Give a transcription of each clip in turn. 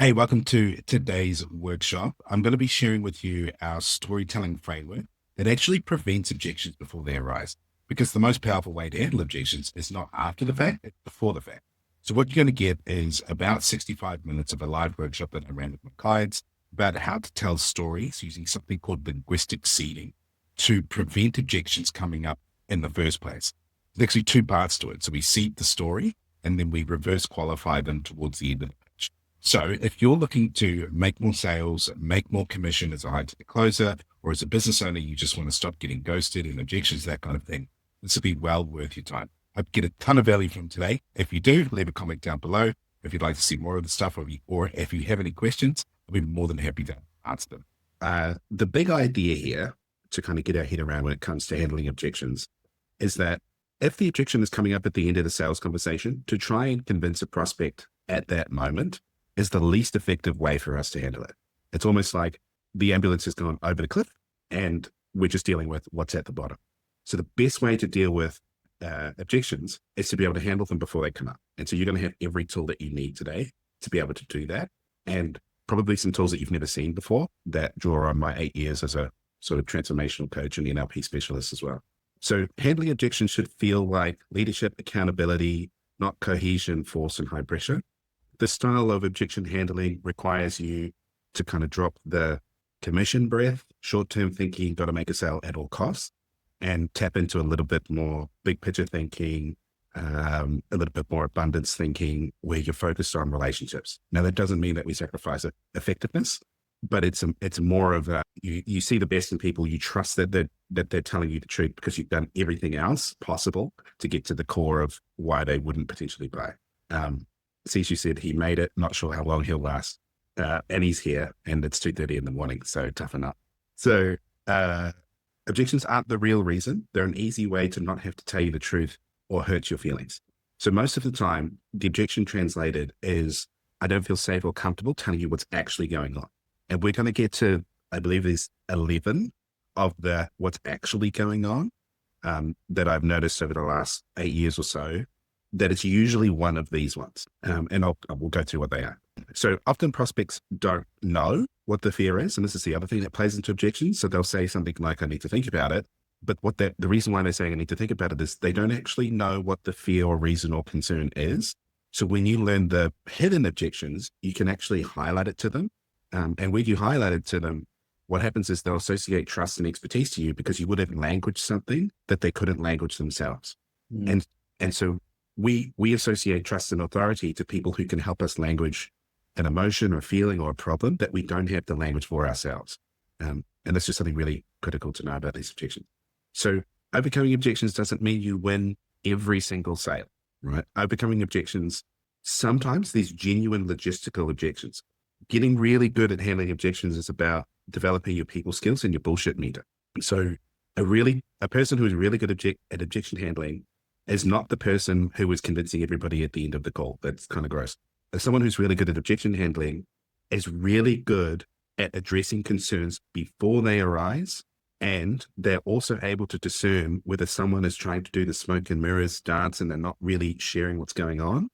Hey, welcome to today's workshop. I'm going to be sharing with you our storytelling framework that actually prevents objections before they arise. Because the most powerful way to handle objections is not after the fact, it's before the fact. So what you're going to get is about 65 minutes of a live workshop that I ran with my clients about how to tell stories using something called linguistic seeding to prevent objections coming up in the first place. There's actually two parts to it. So we seed the story and then we reverse qualify them towards the end of the pitch. So if you're looking to make more sales, make more commission as a high ticket closer, or as a business owner, you just want to stop getting ghosted and objections, that kind of thing, this will be well worth your time. I get a ton of value from today. If you do, leave a comment down below. If you'd like to see more of the stuff, or if you have any questions, I'll be more than happy to answer them. The big idea here to kind of get our head around when it comes to handling objections is that if the objection is coming up at the end of the sales conversation, to try and convince a prospect at that moment is the least effective way for us to handle it. It's almost like the ambulance has gone over the cliff and we're just dealing with what's at the bottom. So the best way to deal with objections is to be able to handle them before they come up. And so you're going to have every tool that you need today to be able to do that. And probably some tools that you've never seen before that draw on my 8 years as a sort of transformational coach and NLP specialist as well. So handling objections should feel like leadership, accountability, not cohesion, force, and high pressure. The style of objection handling requires you to kind of drop the commission breath, short-term thinking, got to make a sale at all costs, and tap into a little bit more big picture thinking, a little bit more abundance thinking, where you're focused on relationships. Now, that doesn't mean that we sacrifice effectiveness, but it's more of a, you see the best in people, you trust that they're telling you the truth because you've done everything else possible to get to the core of why they wouldn't potentially buy. Sishu said he made it, not sure how long he'll last. And he's here and it's 2:30 in the morning, so toughen up. So objections aren't the real reason. They're an easy way to not have to tell you the truth or hurt your feelings. So most of the time, the objection translated is, I don't feel safe or comfortable telling you what's actually going on. And we're going to get to, I believe there's 11 of the what's actually going on that I've noticed over the last 8 years or so, that it's usually one of these ones. And we'll go through what they are. So often prospects don't know what the fear is. And this is the other thing that plays into objections. So they'll say something like, I need to think about it. But the reason why they're saying I need to think about it is they don't actually know what the fear or reason or concern is. So when you learn the hidden objections, you can actually highlight it to them. And when you highlight it to them, what happens is they'll associate trust and expertise to you because you would have languaged something that they couldn't language themselves. Mm. And so we associate trust and authority to people who can help us language an emotion or feeling or a problem that we don't have the language for ourselves. And that's just something really critical to know about these objections. So overcoming objections doesn't mean you win every single sale, right? Overcoming objections, sometimes these genuine logistical objections. Getting really good at handling objections is about developing your people skills and your bullshit meter. So a person who is really good at objection handling is not the person who is convincing everybody at the end of the call. That's kind of gross. Someone who's really good at objection handling is really good at addressing concerns before they arise. And they're also able to discern whether someone is trying to do the smoke and mirrors dance and they're not really sharing what's going on,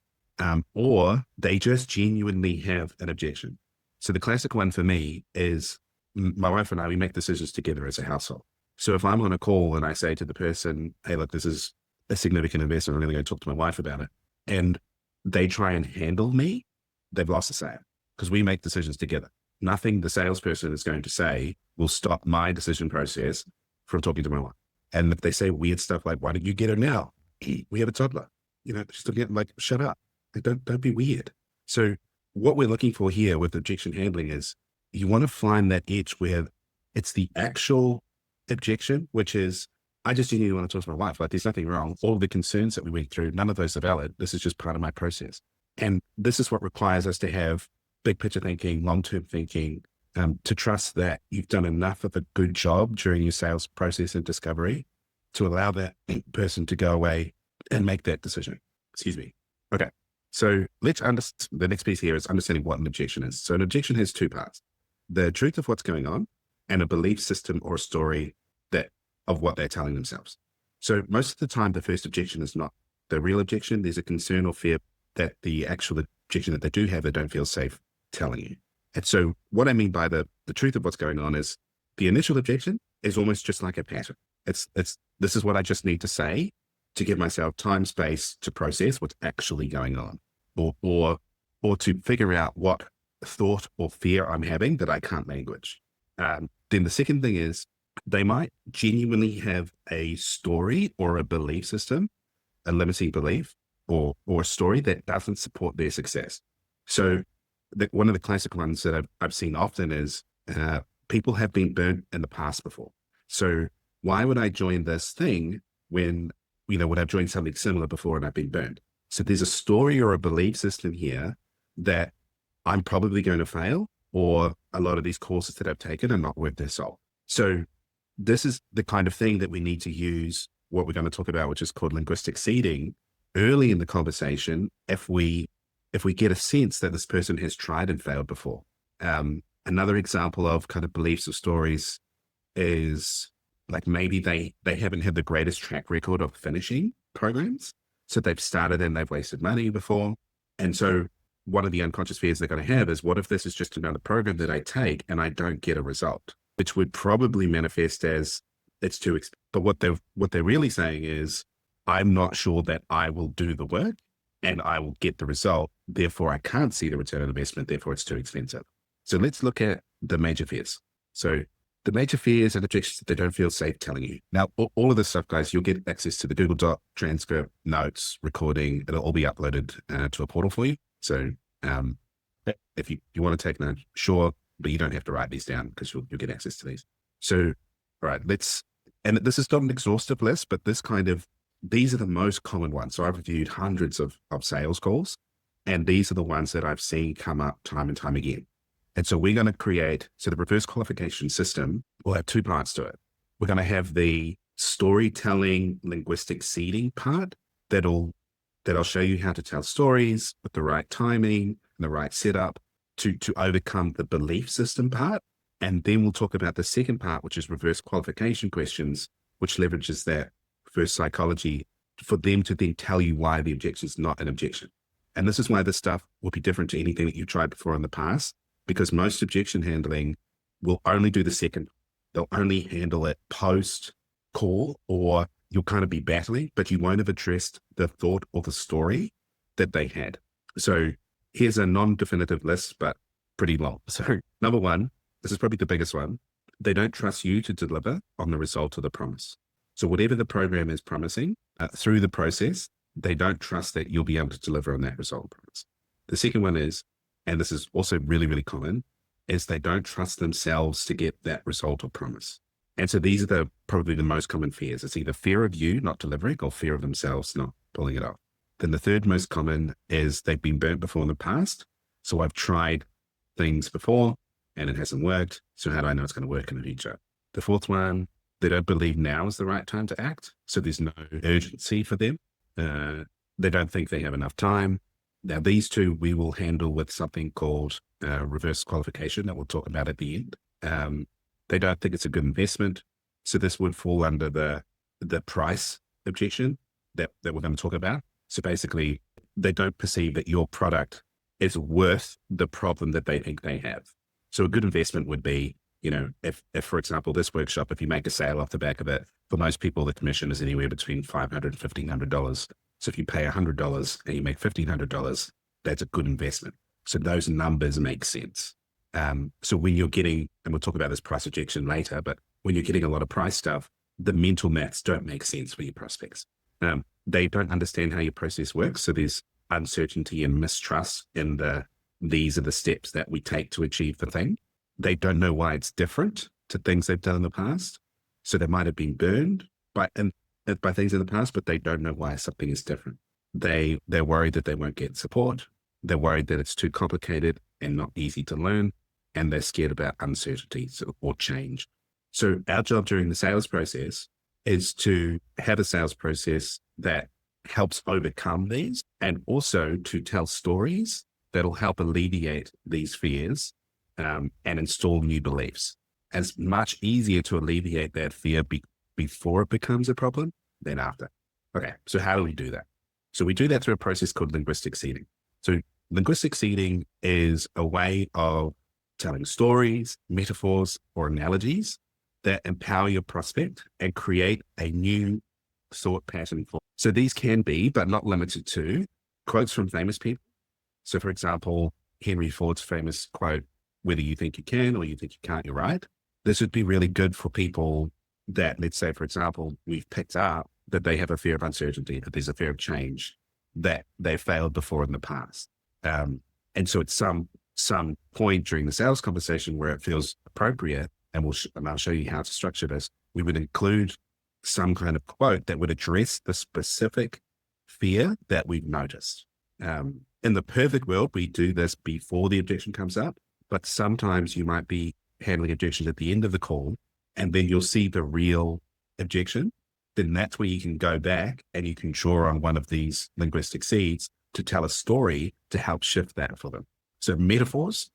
or they just genuinely have an objection. So the classic one for me is my wife and I, we make decisions together as a household. So if I'm on a call and I say to the person, hey, look, this is a significant investment, I'm really going to talk to my wife about it, and they try and handle me, they've lost the sale because we make decisions together. Nothing the salesperson is going to say will stop my decision process from talking to my wife. And if they say weird stuff like, why don't you get her now? We have a toddler. She's looking at like, shut up. Don't be weird. So what we're looking for here with objection handling is you want to find that edge where it's the actual objection, which is, I just genuinely want to talk to my wife. Like, there's nothing wrong. All the concerns that we went through, none of those are valid. This is just part of my process. And this is what requires us to have big picture thinking, long-term thinking, to trust that you've done enough of a good job during your sales process and discovery to allow that person to go away and make that decision. Excuse me. Okay. So let's understand, the next piece here is understanding what an objection is. So an objection has two parts: the truth of what's going on and a belief system or a story of what they're telling themselves. So most of the time, the first objection is not the real objection. There's a concern or fear that the actual objection that they do have, they don't feel safe telling you. And so what I mean by the truth of what's going on is the initial objection is almost just like a pattern. This is what I just need to say to give myself time, space to process what's actually going on, or to figure out what thought or fear I'm having that I can't language. Then the second thing is they might genuinely have a story or a belief system, a limiting belief or a story that doesn't support their success. So one of the classic ones that I've seen often is people have been burnt in the past before. So why would I join this thing when I've joined something similar before and I've been burned? So there's a story or a belief system here that I'm probably going to fail, or a lot of these courses that I've taken are not worth their salt. So this is the kind of thing that we need to use what we're going to talk about, which is called linguistic seeding, early in the conversation if we get a sense that this person has tried and failed before. Another example of kind of beliefs or stories is like maybe they haven't had the greatest track record of finishing programs. So they've started and they've wasted money before. And so one of the unconscious fears they're going to have is, what if this is just another program that I take and I don't get a result, which would probably manifest as it's too expensive. But what they're really saying is, I'm not sure that I will do the work and I will get the result. Therefore, I can't see the return on investment. Therefore, it's too expensive. So let's look at the major fears. So the major fears and objections that they don't feel safe telling you. Now, all of this stuff, guys, you'll get access to the Google Doc, transcript, notes, recording. It'll all be uploaded to a portal for you. So if you want to take notes, sure, but you don't have to write these down because you'll get access to these. So, all right, and this is not an exhaustive list, but these are the most common ones. So I've reviewed hundreds of sales calls, and these are the ones that I've seen come up time and time again. And so we're going to create, so the reverse qualification system will have two parts to it. We're going to have the storytelling linguistic seeding part that'll show you how to tell stories with the right timing and the right setup to overcome the belief system part. And then we'll talk about the second part, which is reverse qualification questions, which leverages that reverse psychology for them to then tell you why the objection is not an objection. And this is why this stuff will be different to anything that you've tried before in the past, because most objection handling will only do the second. They'll only handle it post call, or you'll kind of be battling, but you won't have addressed the thought or the story that they had. So here's a non-definitive list, but pretty long. So number one, this is probably the biggest one. They don't trust you to deliver on the result of the promise. So whatever the program is promising through the process, they don't trust that you'll be able to deliver on that result promise. The second one is, and this is also really, really common, is they don't trust themselves to get that result or promise. And so these are probably the most common fears. It's either fear of you not delivering or fear of themselves not pulling it off. Then the third most common is they've been burnt before in the past. So I've tried things before and it hasn't worked. So how do I know it's going to work in the future? The fourth one, they don't believe now is the right time to act. So there's no urgency for them. They don't think they have enough time. Now, these two we will handle with something called reverse qualification that we'll talk about at the end. They don't think it's a good investment. So this would fall under the price objection that we're going to talk about. So basically, they don't perceive that your product is worth the problem that they think they have. So a good investment would be, if for example, this workshop, if you make a sale off the back of it, for most people, the commission is anywhere between $500 and $1,500. So if you pay $100 and you make $1,500, that's a good investment. So those numbers make sense. So when you're getting, and we'll talk about this price objection later, but when you're getting a lot of price stuff, the mental maths don't make sense for your prospects. They don't understand how your process works. So there's uncertainty and mistrust in these are the steps that we take to achieve the thing. They don't know why it's different to things they've done in the past. So they might have been burned by things in the past, but they don't know why something is different. They're worried that they won't get support. They're worried that it's too complicated and not easy to learn. And they're scared about uncertainty or change. So our job during the sales process is to have a sales process that helps overcome these, and also to tell stories that'll help alleviate these fears and install new beliefs. And it's much easier to alleviate that fear before it becomes a problem than after. Okay, so how do we do that? So we do that through a process called linguistic seeding. So Linguistic seeding is a way of telling stories, metaphors, or analogies that empower your prospect and create a new thought pattern for. So these can be, but not limited to, quotes from famous people. So for example, Henry Ford's famous quote, "Whether you think you can or you think you can't, you're right." This would be really good for people that, let's say, for example, we've picked up that they have a fear of uncertainty, that there's a fear of change, that they failed before in the past. And so at some point during the sales conversation where it feels appropriate, and I'll show you how to structure this, we would include some kind of quote that would address the specific fear that we've noticed. In the perfect world, we do this before the objection comes up, but sometimes you might be handling objections at the end of the call, and then you'll see the real objection. Then that's where you can go back and you can draw on one of these linguistic seeds to tell a story to help shift that for them. So metaphors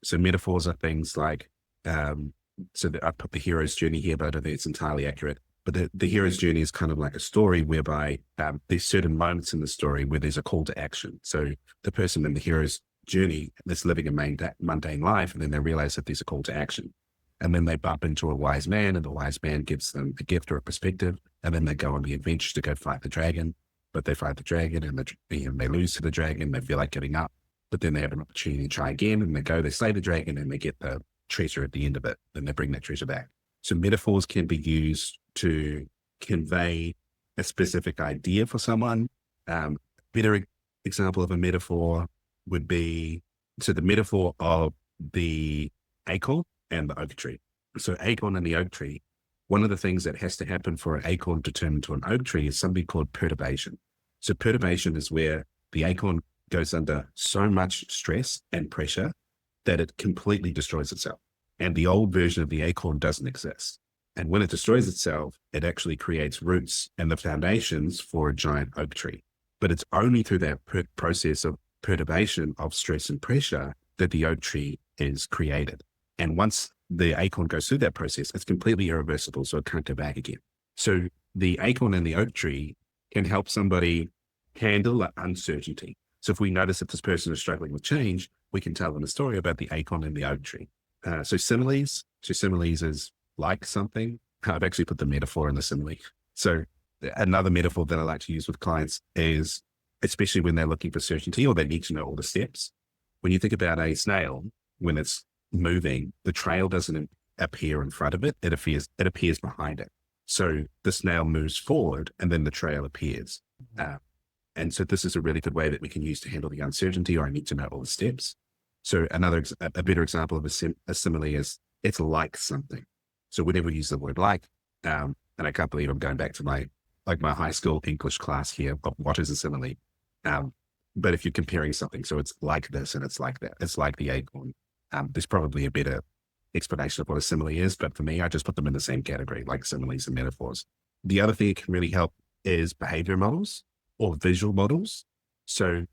are things like, so I put the hero's journey here, but I don't think it's entirely accurate. But the hero's journey is kind of like a story whereby there's certain moments in the story where there's a call to action. So the person in the hero's journey is living a mundane life, and then they realize that there's a call to action. And then they bump into a wise man, and the wise man gives them a gift or a perspective. And then they go on the adventure to go fight the dragon. But they fight the dragon, and they lose to the dragon. They feel like giving up. But then they have an opportunity to try again, and they slay the dragon, and they get the treasure at the end of it. Then they bring that treasure back. So metaphors can be used to convey a specific idea for someone. Better example of a metaphor would be, so the metaphor of the acorn and the oak tree. So acorn and the oak tree, one of the things that has to happen for an acorn to turn into an oak tree is something called perturbation. So perturbation is where the acorn goes under so much stress and pressure that it completely destroys itself. And the old version of the acorn doesn't exist. And when it destroys itself, it actually creates roots and the foundations for a giant oak tree. But it's only through that process of perturbation of stress and pressure that the oak tree is created. And once the acorn goes through that process, it's completely irreversible, so it can't go back again. So the acorn and the oak tree can help somebody handle uncertainty. So if we notice that this person is struggling with change, we can tell them a story about the acorn and the oak tree. So similes is like something. I've actually put the metaphor in the simile. So another metaphor that I like to use with clients is, especially when they're looking for certainty or they need to know all the steps. When you think about a snail, when it's moving, the trail doesn't appear in front of it. It appears behind it. So the snail moves forward and then the trail appears. And so this is a really good way that we can use to handle the uncertainty, or I need to know all the steps. So a better example of a simile is, it's like something. So whenever we use the word like, and I can't believe I'm going back to my high school English class here, of what is a simile? But if you're comparing something, so it's like this and it's like that, it's like the acorn. There's probably a better explanation of what a simile is, but for me, I just put them in the same category, like similes and metaphors. The other thing that can really help is behavior models or visual models. So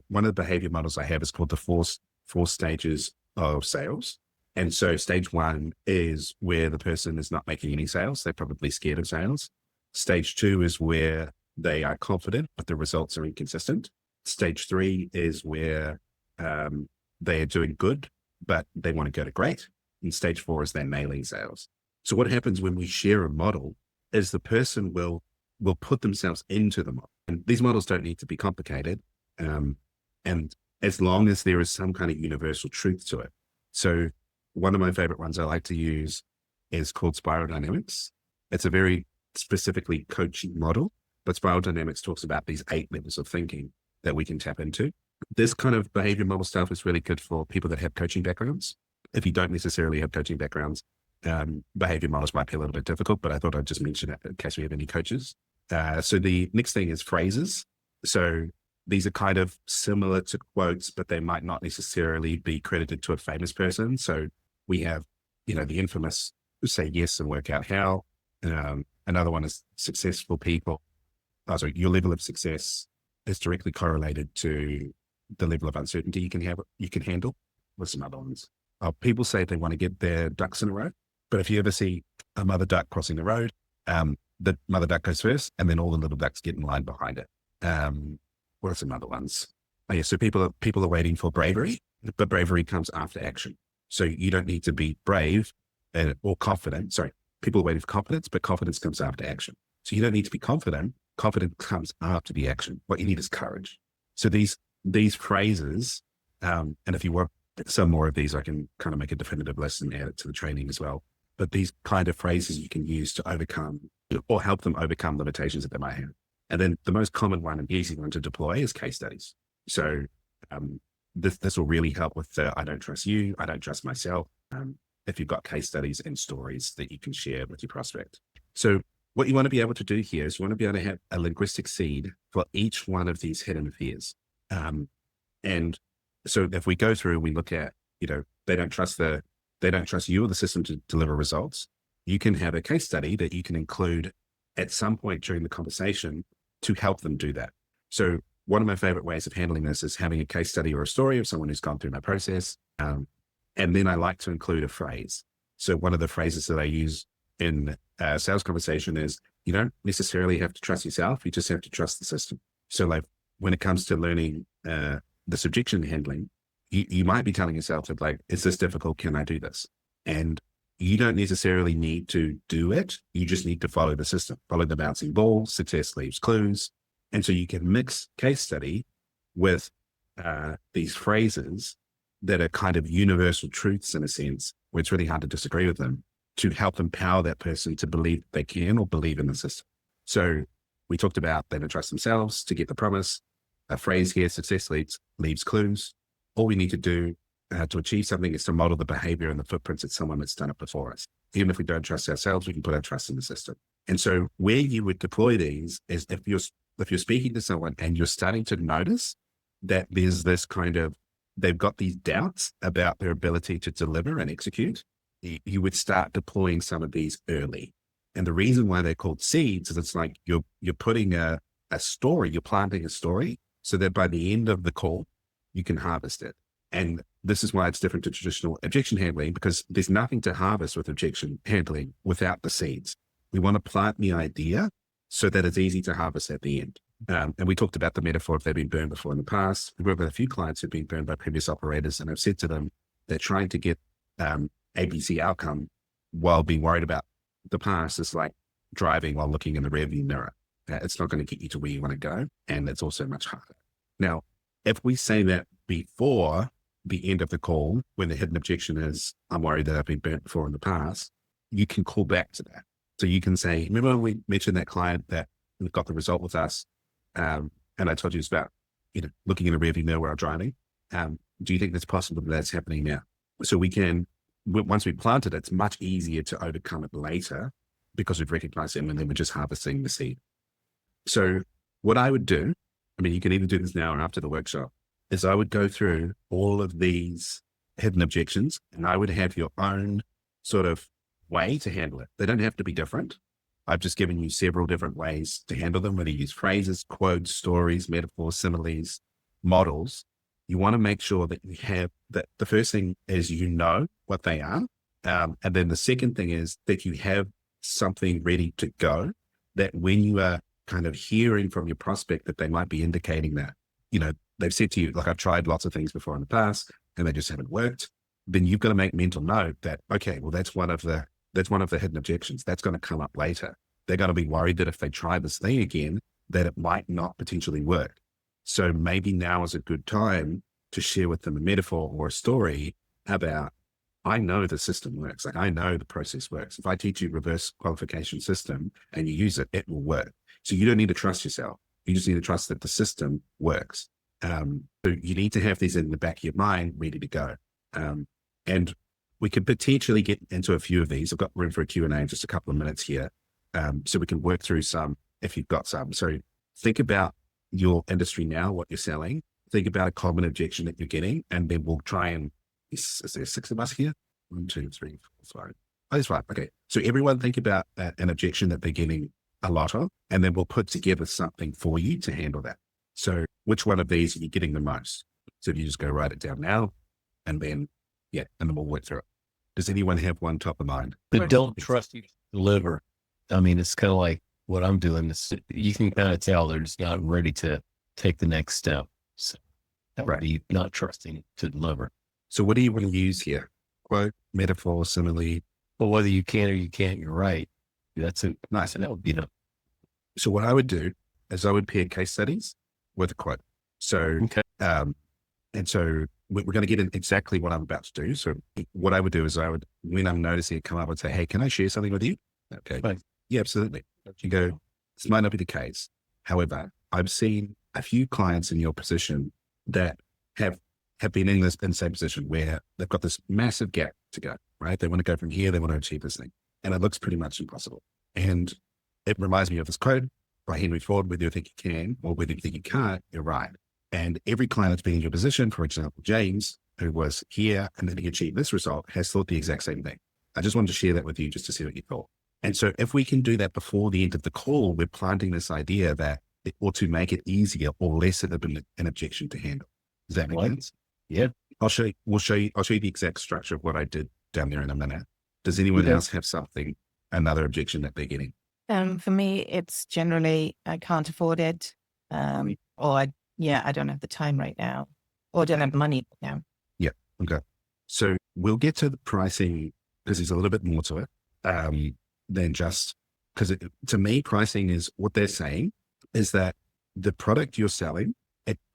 one of the behavior models I have is called the four stages of sales. And so stage one is where the person is not making any sales. They're probably scared of sales. Stage two is where they are confident, but the results are inconsistent. Stage three is where they are doing good, but they want to go to great. And stage four is they're nailing sales. So what happens when we share a model is the person will put themselves into the model. And these models don't need to be complicated. And as long as there is some kind of universal truth to it. So one of my favorite ones I like to use is called spiral dynamics. It's a very specifically coaching model, but spiral dynamics talks about these 8 levels of thinking that we can tap into. This kind of behavior model stuff is really good for people that have coaching backgrounds. If you don't necessarily have coaching backgrounds, behavior models might be a little bit difficult, but I thought I'd just mention it in case we have any coaches. So the next thing is phrases. So these are kind of similar to quotes, but they might not necessarily be credited to a famous person. So we have, the infamous say yes and work out how. Another one is successful people. Your level of success is directly correlated to the level of uncertainty you can handle. What's some other ones? People say they want to get their ducks in a row, but if you ever see a mother duck crossing the road, the mother duck goes first, and then all the little ducks get in line behind it. What are some other ones? Oh, yeah. So people are waiting for bravery, but bravery comes after action. So you don't need to be brave or confident. Sorry, people are waiting for confidence, but confidence comes after action. So you don't need to be confident. Confidence comes after the action. What you need is courage. So these phrases, and if you want some more of these, I can kind of make a definitive list and add it to the training as well. But these kind of phrases you can use to overcome or help them overcome limitations that they might have. And then the most common one and easy one to deploy is case studies. So this will really help with the I don't trust you, I don't trust myself. If you've got case studies and stories that you can share with your prospect. So what you want to be able to do here is you want to be able to have a linguistic seed for each one of these hidden fears. And so if we go through, we look at, they don't trust you or the system to deliver results. You can have a case study that you can include at some point during the conversation to help them do that. So one of my favorite ways of handling this is having a case study or a story of someone who's gone through my process. And then I like to include a phrase. So one of the phrases that I use in a sales conversation is, you don't necessarily have to trust yourself. You just have to trust the system. So like when it comes to learning this objection handling, you might be telling yourself that like, is this difficult? Can I do this? And you don't necessarily need to do it. You just need to follow the system, follow the bouncing ball, success leaves clues. And so you can mix case study with these phrases that are kind of universal truths in a sense, where it's really hard to disagree with them, to help empower that person to believe they can or believe in the system. So we talked about they don't trust themselves to get the promise. A phrase here, success leaves clues. All we need to do to achieve something is to model the behavior and the footprints of someone that's done it before us. Even if we don't trust ourselves, we can put our trust in the system. And so where you would deploy these is if you're speaking to someone and you're starting to notice that there's this kind of, they've got these doubts about their ability to deliver and execute, you would start deploying some of these early. And the reason why they're called seeds is it's like you're putting a story, you're planting a story so that by the end of the call, you can harvest it. And this is why it's different to traditional objection handling, because there's nothing to harvest with objection handling without the seeds. We want to plant the idea so that it's easy to harvest at the end. And we talked about the metaphor if they've been burned before in the past. We've worked with a few clients who've been burned by previous operators, and I've said to them, they're trying to get ABC outcome while being worried about the past is like driving while looking in the rearview mirror. It's not going to get you to where you want to go, and it's also much harder. Now, if we say that before the end of the call, when the hidden objection is, I'm worried that I've been burnt before in the past, you can call back to that. So you can say, remember when we mentioned that client that got the result with us, and I told you it's about, looking in the rearview mirror while driving. Do you think it's possible that that's happening now? So we can, once we plant it, it's much easier to overcome it later because we've recognized them and then we're just harvesting the seed. So what I would do, you can either do this now or after the workshop, is I would go through all of these hidden objections and I would have your own sort of way to handle it. They don't have to be different. I've just given you several different ways to handle them, whether you use phrases, quotes, stories, metaphors, similes, models. You want to make sure that you have that. The first thing is, what they are. And then the second thing is that you have something ready to go, that when you are kind of hearing from your prospect that they might be indicating that, they've said to you, like, I've tried lots of things before in the past and they just haven't worked. Then you've got to make mental note that, okay, well, that's one of the hidden objections. That's going to come up later. They're going to be worried that if they try this thing again, that it might not potentially work. So maybe now is a good time to share with them a metaphor or a story about, I know the system works. Like, I know the process works. If I teach you reverse qualification system and you use it, it will work. So you don't need to trust yourself. You just need to trust that the system works. So you need to have these in the back of your mind ready to go. And we could potentially get into a few of these. I've got room for a Q&A in just a couple of minutes here. So we can work through some if you've got some. So think about your industry now, what you're selling. Think about a common objection that you're getting, and then we'll try and, is there 6 of us here? 1, 2, 3, 4, 5. Oh, that's right. Okay. So everyone think about an objection that they're getting a lot of, and then we'll put together something for you to handle that. So which one of these are you getting the most? So if you just go write it down now, and then, and then we'll work through it. Does anyone have one top of mind? But don't trust you to deliver. It's kind of like what I'm doing. You can kind of tell they're just not ready to take the next step. So. That would be not trusting to deliver. So what do you want to use here? Quote, metaphor, simile. But whether you can or you can't, you're right. That's a nice. And that would be the So what I would do is I would pair case studies with a quote. So, okay. and so we're going to get in exactly what I'm about to do. So what I would do is when I'm noticing it come up, I'd say, hey, can I share something with you? Okay. Right. Yeah, absolutely. You go, this might not be the case. However, I've seen a few clients in your position that have been in the same position where they've got this massive gap to go, right? They want to go from here. They want to achieve this thing. And it looks pretty much impossible. And it reminds me of this quote by Henry Ford, whether you think you can or whether you think you can't, you're right. And every client that's been in your position, for example, James, who was here and then he achieved this result, has thought the exact same thing. I just wanted to share that with you just to see what you thought. And so if we can do that before the end of the call, we're planting this idea that it ought to make it easier or less of an objection to handle. Does that make sense? Yeah. I'll show you the exact structure of what I did down there in a minute. Does anyone else have another objection that they're getting? For me, it's generally, I can't afford it. Or I don't have the time right now, or don't have money now. Yeah. Okay. So we'll get to the pricing because there's a little bit more to it than just because to me, pricing is what they're saying is that the product you're selling,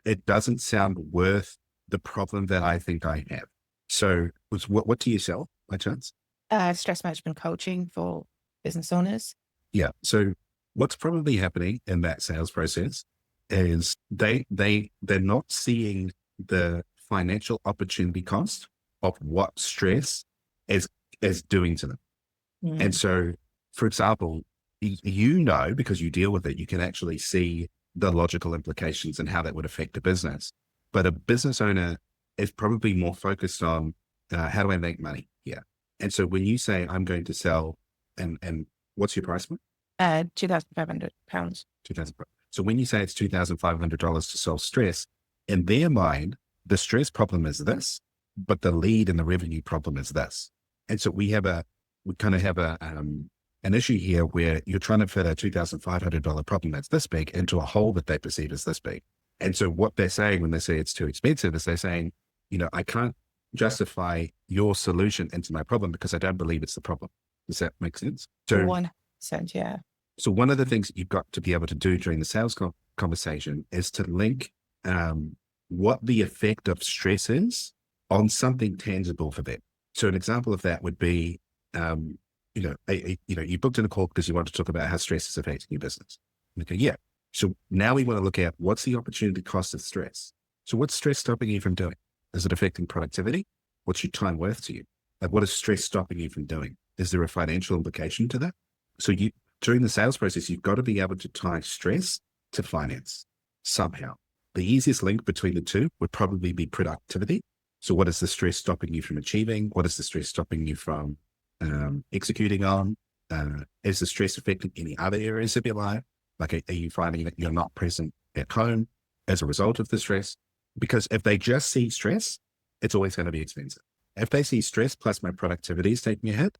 it doesn't sound worth the problem that I think I have. So what do you sell by chance? Stress management coaching for business owners. Yeah. So what's probably happening in that sales process is they're not seeing the financial opportunity cost of what stress is doing to them. Mm. And so, for example, because you deal with it, you can actually see the logical implications and how that would affect the business. But a business owner is probably more focused on how do I make money here? And so when you say I'm going to sell and what's your price point? £2,500. 2,000. So when you say it's $2,500 to solve stress, in their mind, the stress problem is this, but the lead and the revenue problem is this. And so we kind of have an issue here where you're trying to fit a $2,500 problem that's this big into a hole that they perceive as this big. And so what they're saying when they say it's too expensive is they're saying, I can't justify your solution into my problem because I don't believe it's the problem. Does that make sense? So 100%, yeah. So one of the things that you've got to be able to do during the sales conversation is to link what the effect of stress is on something tangible for them. So an example of that would be, you booked in a call because you want to talk about how stress is affecting your business. Okay, yeah. So now we want to look at what's the opportunity cost of stress. So what's stress stopping you from doing? Is it affecting productivity? What's your time worth to you? Like what is stress stopping you from doing? Is there a financial implication to that? So during the sales process, you've got to be able to tie stress to finance somehow. The easiest link between the two would probably be productivity. So what is the stress stopping you from achieving? What is the stress stopping you from executing on? Is the stress affecting any other areas of your life? Like, are you finding that you're not present at home as a result of the stress? Because if they just see stress, it's always going to be expensive. If they see stress plus my productivity is taking a hit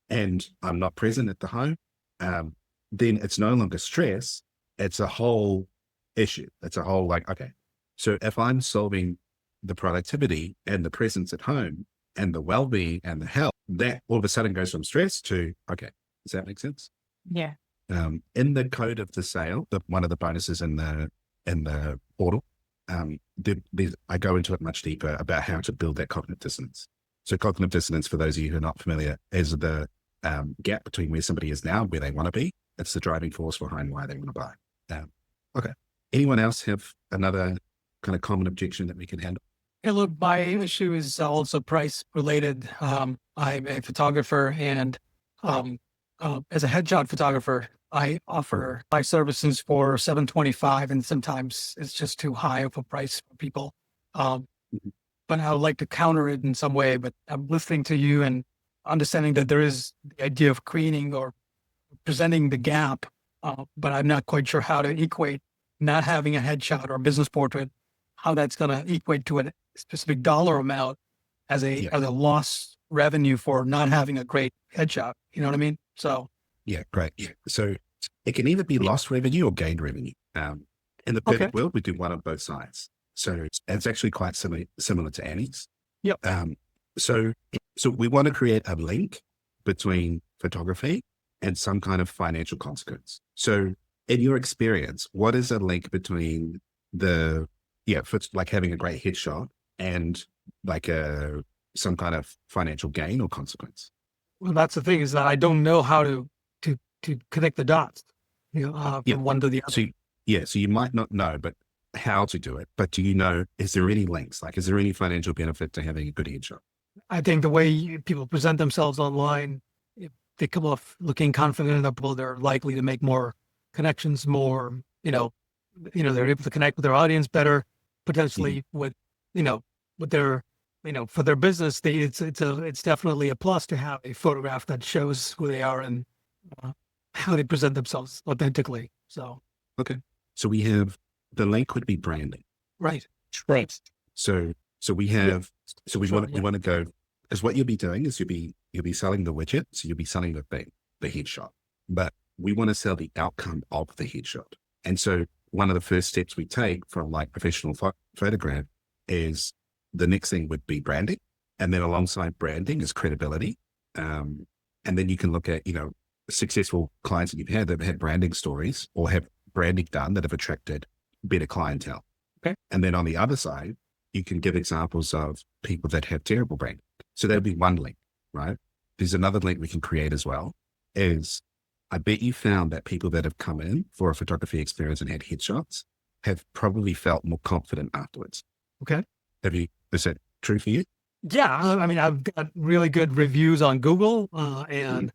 and I'm not present at the home, then it's no longer stress. It's a whole issue. It's a whole okay. So if I'm solving the productivity and the presence at home and the well-being and the health, that all of a sudden goes from stress to, okay. Does that make sense? Yeah. In the code of the sale, one of the bonuses in the portal, I go into it much deeper about how to build that cognitive dissonance. So cognitive dissonance, for those of you who are not familiar, is the gap between where somebody is now and where they want to be. It's the driving force behind why they want to buy. Okay. Anyone else have another kind of common objection that we can handle? Yeah, look, my issue is also price related. I'm a photographer and as a headshot photographer, I offer my services for $725 and sometimes it's just too high of a price for people. But I would like to counter it in some way, but I'm listening to you and understanding that there is the idea of creating or presenting the gap, but I'm not quite sure how to equate not having a headshot or a business portrait, how that's going to equate to a specific dollar amount as a lost revenue for not having a great headshot. You know what I mean? So yeah, great. Yeah. So it can either be lost revenue or gained revenue. In the perfect world, we do one on both sides. So it's actually quite similar to Annie's. Yep. So we want to create a link between photography and some kind of financial consequence. So in your experience, what is a link between like having a great headshot and like some kind of financial gain or consequence? Well, that's the thing, is that I don't know how to connect the dots, from one to the other. So you might not know, but how to do it. But do you know, is there any links? Like, is there any financial benefit to having a good headshot? I think the way people present themselves online, if they come off looking confident enough, they're likely to make more connections, more, they're able to connect with their audience better, potentially with their, for their business. It's definitely a plus to have a photograph that shows who they are and how they present themselves authentically. So, okay. So we have, the link would be branding. Right. So we have, we want to go, because what you'll be doing is you'll be selling the widget. So you'll be selling the thing, the headshot, but we want to sell the outcome of the headshot. And so one of the first steps we take from like professional photograph is the next thing would be branding. And then alongside branding is credibility. And then you can look at, successful clients that you've had that have had branding stories or have branding done that have attracted better clientele. Okay. And then on the other side, you can give examples of people that have terrible branding. So that'd be one link, right? There's another link we can create as well, is I bet you found that people that have come in for a photography experience and had headshots have probably felt more confident afterwards. Okay. Is that true for you? Yeah. I mean, I've got really good reviews on Google, and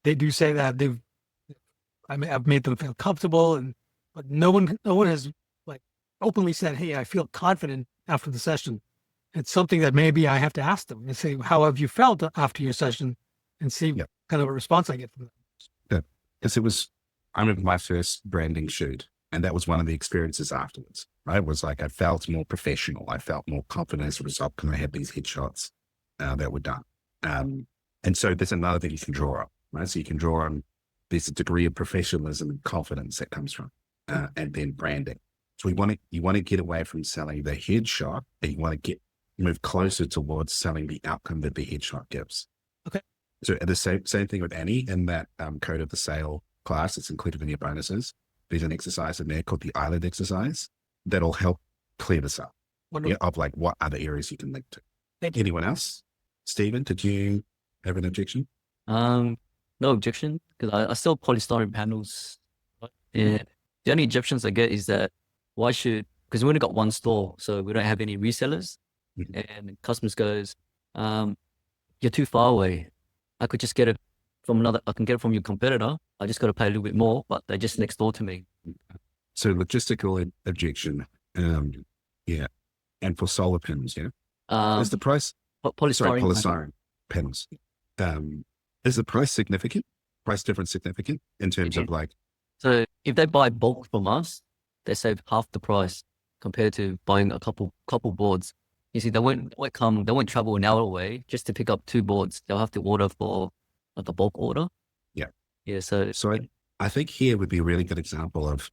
they do say that I've made them feel comfortable, but no one has like openly said, "Hey, I feel confident after the session." It's something that maybe I have to ask them and say, "How have you felt after your session?" and see kind of a response I get from them. Good. Because I remember my first branding shoot, and that was one of the experiences afterwards, right? It was like, I felt more professional. I felt more confident as a result because I had these headshots that were done. And so there's another thing you can draw on, right? So you can draw on, there's a degree of professionalism and confidence that comes from, and then branding. So you want to get away from selling the headshot, and you want to move closer towards selling the outcome that the headshot gives. Okay. So the same thing with Annie in that code of the sale class that's included in your bonuses. There's an exercise in there called the island exercise that'll help clear this up. Of like what other areas you can link to. Thank you. Anyone else? Stephen, did you have an objection? No objection, because I sell polystyrene panels. And the only objections I get is that because we only got one store, so we don't have any resellers. And customers goes, you're too far away. I could just get it I can get it from your competitor. I just got to pay a little bit more, but they're just next door to me. So logistical objection. And for solar panels, is the price? Polystyrene panels. Is the price significant? Price difference significant in terms of like? So if they buy bulk from us, they save half the price compared to buying a couple boards. You see, they won't travel an hour away just to pick up 2 boards. They'll have to order for like a bulk order. Yeah. Yeah. So I think here would be a really good example of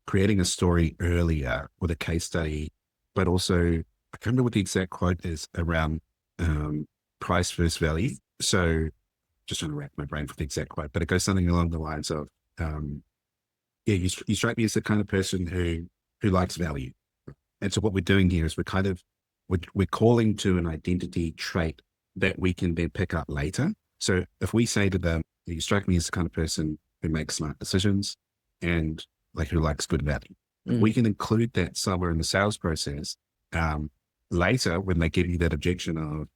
creating a story earlier with a case study, but also I can't remember what the exact quote is around price versus value. So just trying to rack my brain for the exact quote, but it goes something along the lines of, you strike me as the kind of person who likes value. And so what we're doing here is we're calling to an identity trait that we can then pick up later. So if we say to them, you strike me as the kind of person who makes smart decisions and like who likes good value, we can include that somewhere in the sales process later when they give you that objection of,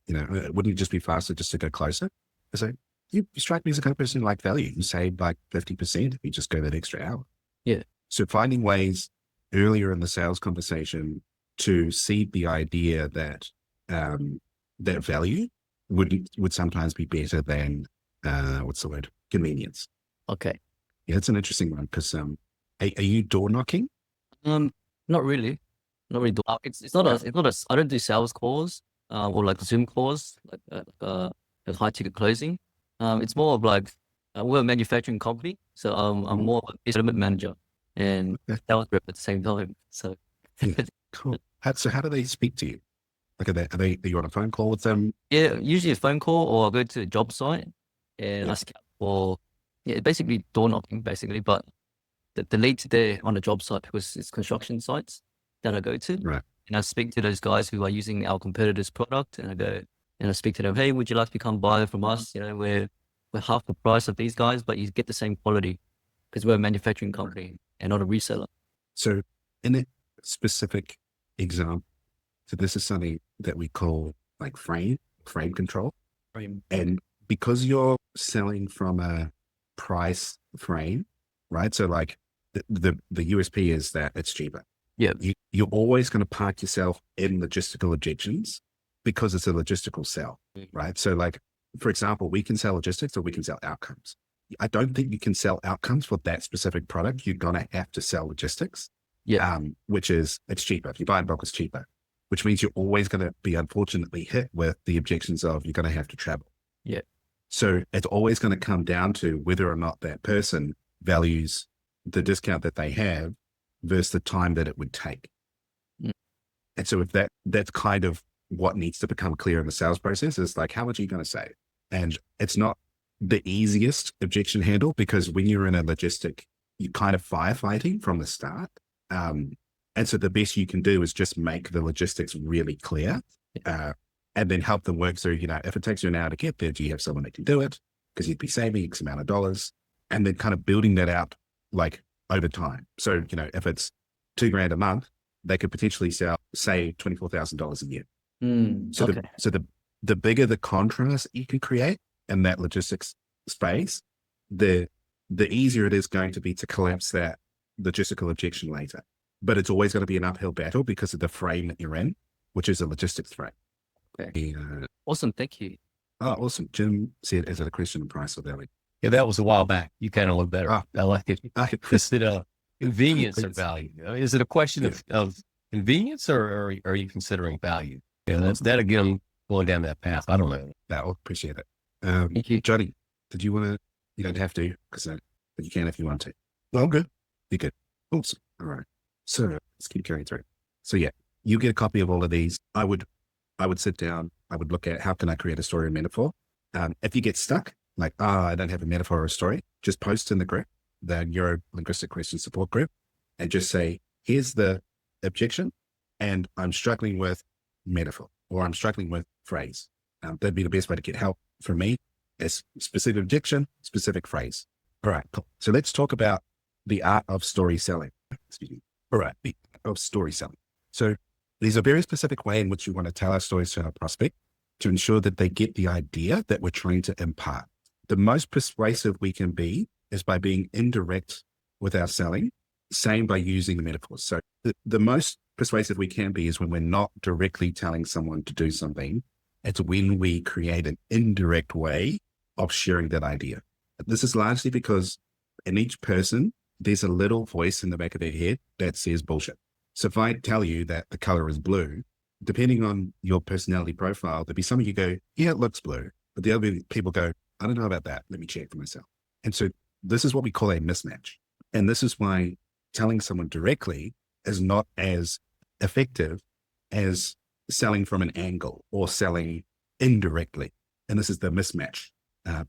wouldn't it just be faster just to go closer? I say, you strike me as the kind of person who like value. You save like 50% if you just go that extra hour. Yeah. So finding ways earlier in the sales conversation to seed the idea that that value would sometimes be better than convenience. Okay. Yeah, it's an interesting one because are you door knocking? Not really. Not really. It's not I don't do sales calls or like Zoom calls like high ticket closing. It's more of like we're a manufacturing company, so I'm more of a development manager and sales rep at the same time. So Cool. So how do they speak to you? Like, are you on a phone call with them? Yeah, usually a phone call, or I'll go to a job site and Yeah. ask for, basically door knocking, basically. But the leads there on the job site, because it's construction sites that I go to. Right. And I speak to those guys who are using our competitors' product, and I speak to them, hey, would you like to become a buyer from us? We're half the price of these guys, but you get the same quality because we're a manufacturing company and not a reseller. So in a specific example, so this is something that we call like frame control. And because you're selling from a price frame, right? So like the USP is that it's cheaper. Yeah. You're always going to park yourself in logistical objections because it's a logistical sell, right? So like, for example, we can sell logistics or we can sell outcomes. I don't think you can sell outcomes for that specific product. You're going to have to sell logistics, which is, it's cheaper. If you buy in bulk, it's cheaper, which means you're always going to be unfortunately hit with the objections of you're going to have to travel. Yeah. So it's always going to come down to whether or not that person values the discount that they have versus the time that it would take. And so if that's kind of what needs to become clear in the sales process is like, how much are you going to save? And it's not the easiest objection handle because when you're in a logistic, you're kind of firefighting from the start. And so the best you can do is just make the logistics really clear and then help them work through, if it takes you an hour to get there, do you have someone that can do it? Because you'd be saving X amount of dollars and then kind of building that out like over time. So, if it's $2,000 a month, they could potentially say $24,000 a year. So the bigger the contrast you can create in that logistics space, the easier it is going to be to collapse that logistical objection later. But it's always going to be an uphill battle because of the frame that you're in, which is a logistics frame. Okay. Awesome. Thank you. Oh, awesome. Jim said, is it a question of price or value? Yeah, that was a while back. You kind of look better. Ah. I like it. Is it a convenience or value? Is it a question of convenience or are you considering value? Yeah, that's that again, going down that path. I don't know. I'll appreciate it. Thank you. Johnny, did you want to, you don't have to, but you can if you want to. No, I'm good. You're good. Awesome. All right. So let's keep carrying through. So yeah, you get a copy of all of these. I would sit down. I would look at how can I create a story and metaphor. If you get stuck, like, I don't have a metaphor or a story, just post in the group, the Neuro-Linguistic Question Support group, and just say, here's the objection, and I'm struggling with metaphor, or I'm struggling with phrase. That'd be the best way to get help from me is specific objection, specific phrase. All right, cool. So let's talk about the art of story selling. Excuse me. All right, the art of story selling. So there's a very specific way in which you want to tell our stories to our prospect to ensure that they get the idea that we're trying to impart. The most persuasive we can be is by being indirect with our selling, same by using the metaphors. So the most persuasive we can be is when we're not directly telling someone to do something. It's when we create an indirect way of sharing that idea. This is largely because in each person, there's a little voice in the back of their head that says bullshit. So if I tell you that the color is blue, depending on your personality profile, there'll be some of you go, yeah, it looks blue. But the other people go, I don't know about that. Let me check for myself. And so this is what we call a mismatch. And this is why telling someone directly is not as effective as selling from an angle or selling indirectly. And this is the mismatch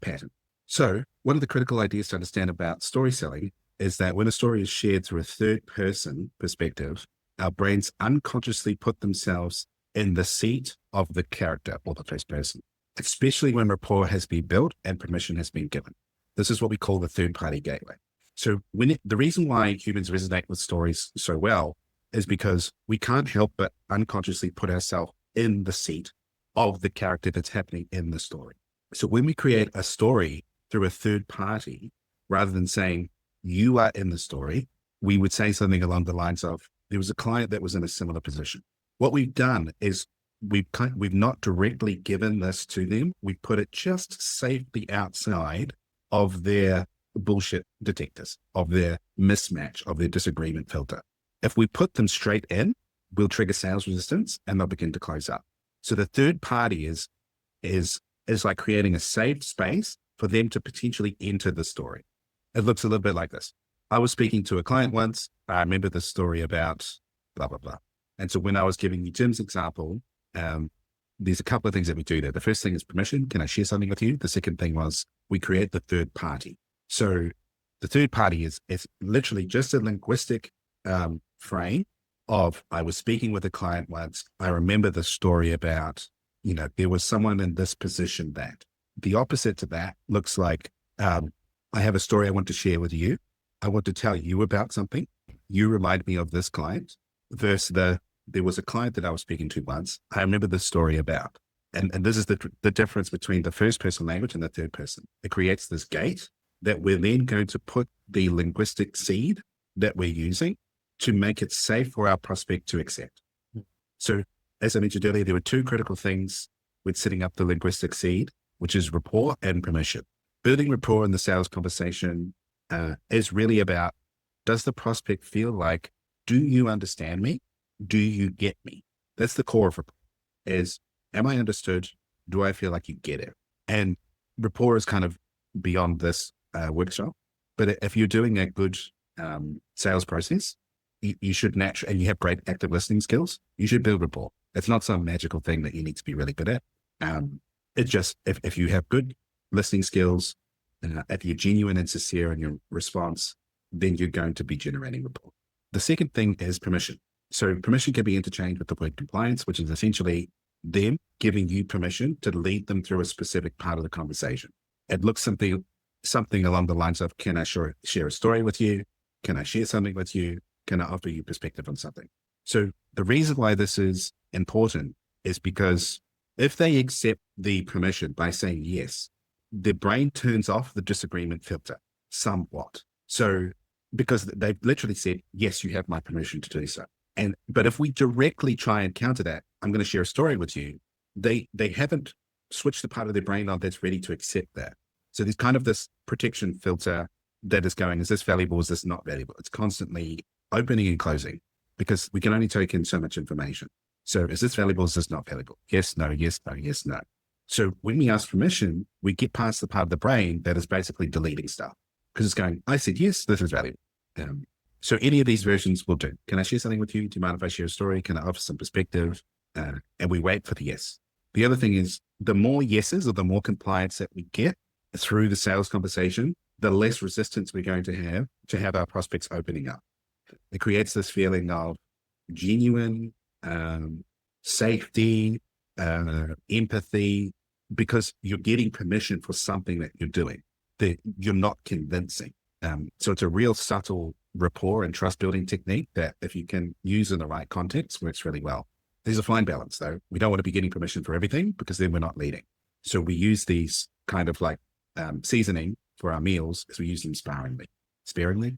pattern. So one of the critical ideas to understand about story selling is that when a story is shared through a third person perspective, our brains unconsciously put themselves in the seat of the character or the first person, especially when rapport has been built and permission has been given. This is what we call the third party gateway. So the reason why humans resonate with stories so well is because we can't help but unconsciously put ourselves in the seat of the character that's happening in the story. So when we create a story through a third party, rather than saying you are in the story, we would say something along the lines of, there was a client that was in a similar position. What we've done is we've not directly given this to them. We put it just safely outside of their bullshit detectors, of their mismatch, of their disagreement filter. If we put them straight in, we'll trigger sales resistance and they'll begin to close up. So the third party is like creating a safe space for them to potentially enter the story. It looks a little bit like this. I was speaking to a client once. I remember the story about blah, blah, blah. And so when I was giving you Jim's example, there's a couple of things that we do there. The first thing is permission. Can I share something with you? The second thing was we create the third party. So the third party is literally just a linguistic frame of, I was speaking with a client once. I remember the story about, there was someone in this position that. The opposite to that looks like, I have a story I want to share with you. I want to tell you about something. You remind me of this client versus there was a client that I was speaking to once. I remember the story about, and this is the difference between the first person language and the third person. It creates this gate that we're then going to put the linguistic seed that we're using to make it safe for our prospect to accept. So as I mentioned earlier, there were two critical things with setting up the linguistic seed, which is rapport and permission. Building rapport in the sales conversation is really about, does the prospect feel like, do you understand me? Do you get me? That's the core of rapport, is, am I understood? Do I feel like you get it? And rapport is kind of beyond this workshop. But if you're doing a good sales process, you should naturally, and you have great active listening skills, you should build rapport. It's not some magical thing that you need to be really good at. It's just, if you have good listening skills, if you're genuine and sincere in your response, then you're going to be generating rapport. The second thing is permission. So permission can be interchanged with the word compliance, which is essentially them giving you permission to lead them through a specific part of the conversation. It looks something along the lines of, can I share a story with you? Can I share something with you? Can I offer you perspective on something? So the reason why this is important is because if they accept the permission by saying yes, their brain turns off the disagreement filter somewhat. So because they've literally said, yes, you have my permission to do so. But if we directly try and counter that, I'm going to share a story with you, they haven't switched the part of their brain on that's ready to accept that. So there's kind of this protection filter that is going, is this valuable? Is this not valuable? It's constantly opening and closing because we can only take in so much information. So is this valuable? Is this not valuable? Yes, no, yes, no, yes, no. So when we ask permission, we get past the part of the brain that is basically deleting stuff because it's going, I said, yes, this is valuable. So any of these versions will do. Can I share something with you? Do you mind if I share a story? Can I offer some perspective? And we wait for the yes. The other thing is, the more yeses or the more compliance that we get through the sales conversation, the less resistance we're going to have our prospects opening up. It creates this feeling of genuine safety, empathy, because you're getting permission for something that you're doing that you're not convincing. So it's a real subtle rapport and trust building technique that if you can use in the right context, works really well. There's a fine balance though. We don't want to be getting permission for everything because then we're not leading. So we use these kind of like seasoning for our meals as we use them sparingly. Sparingly?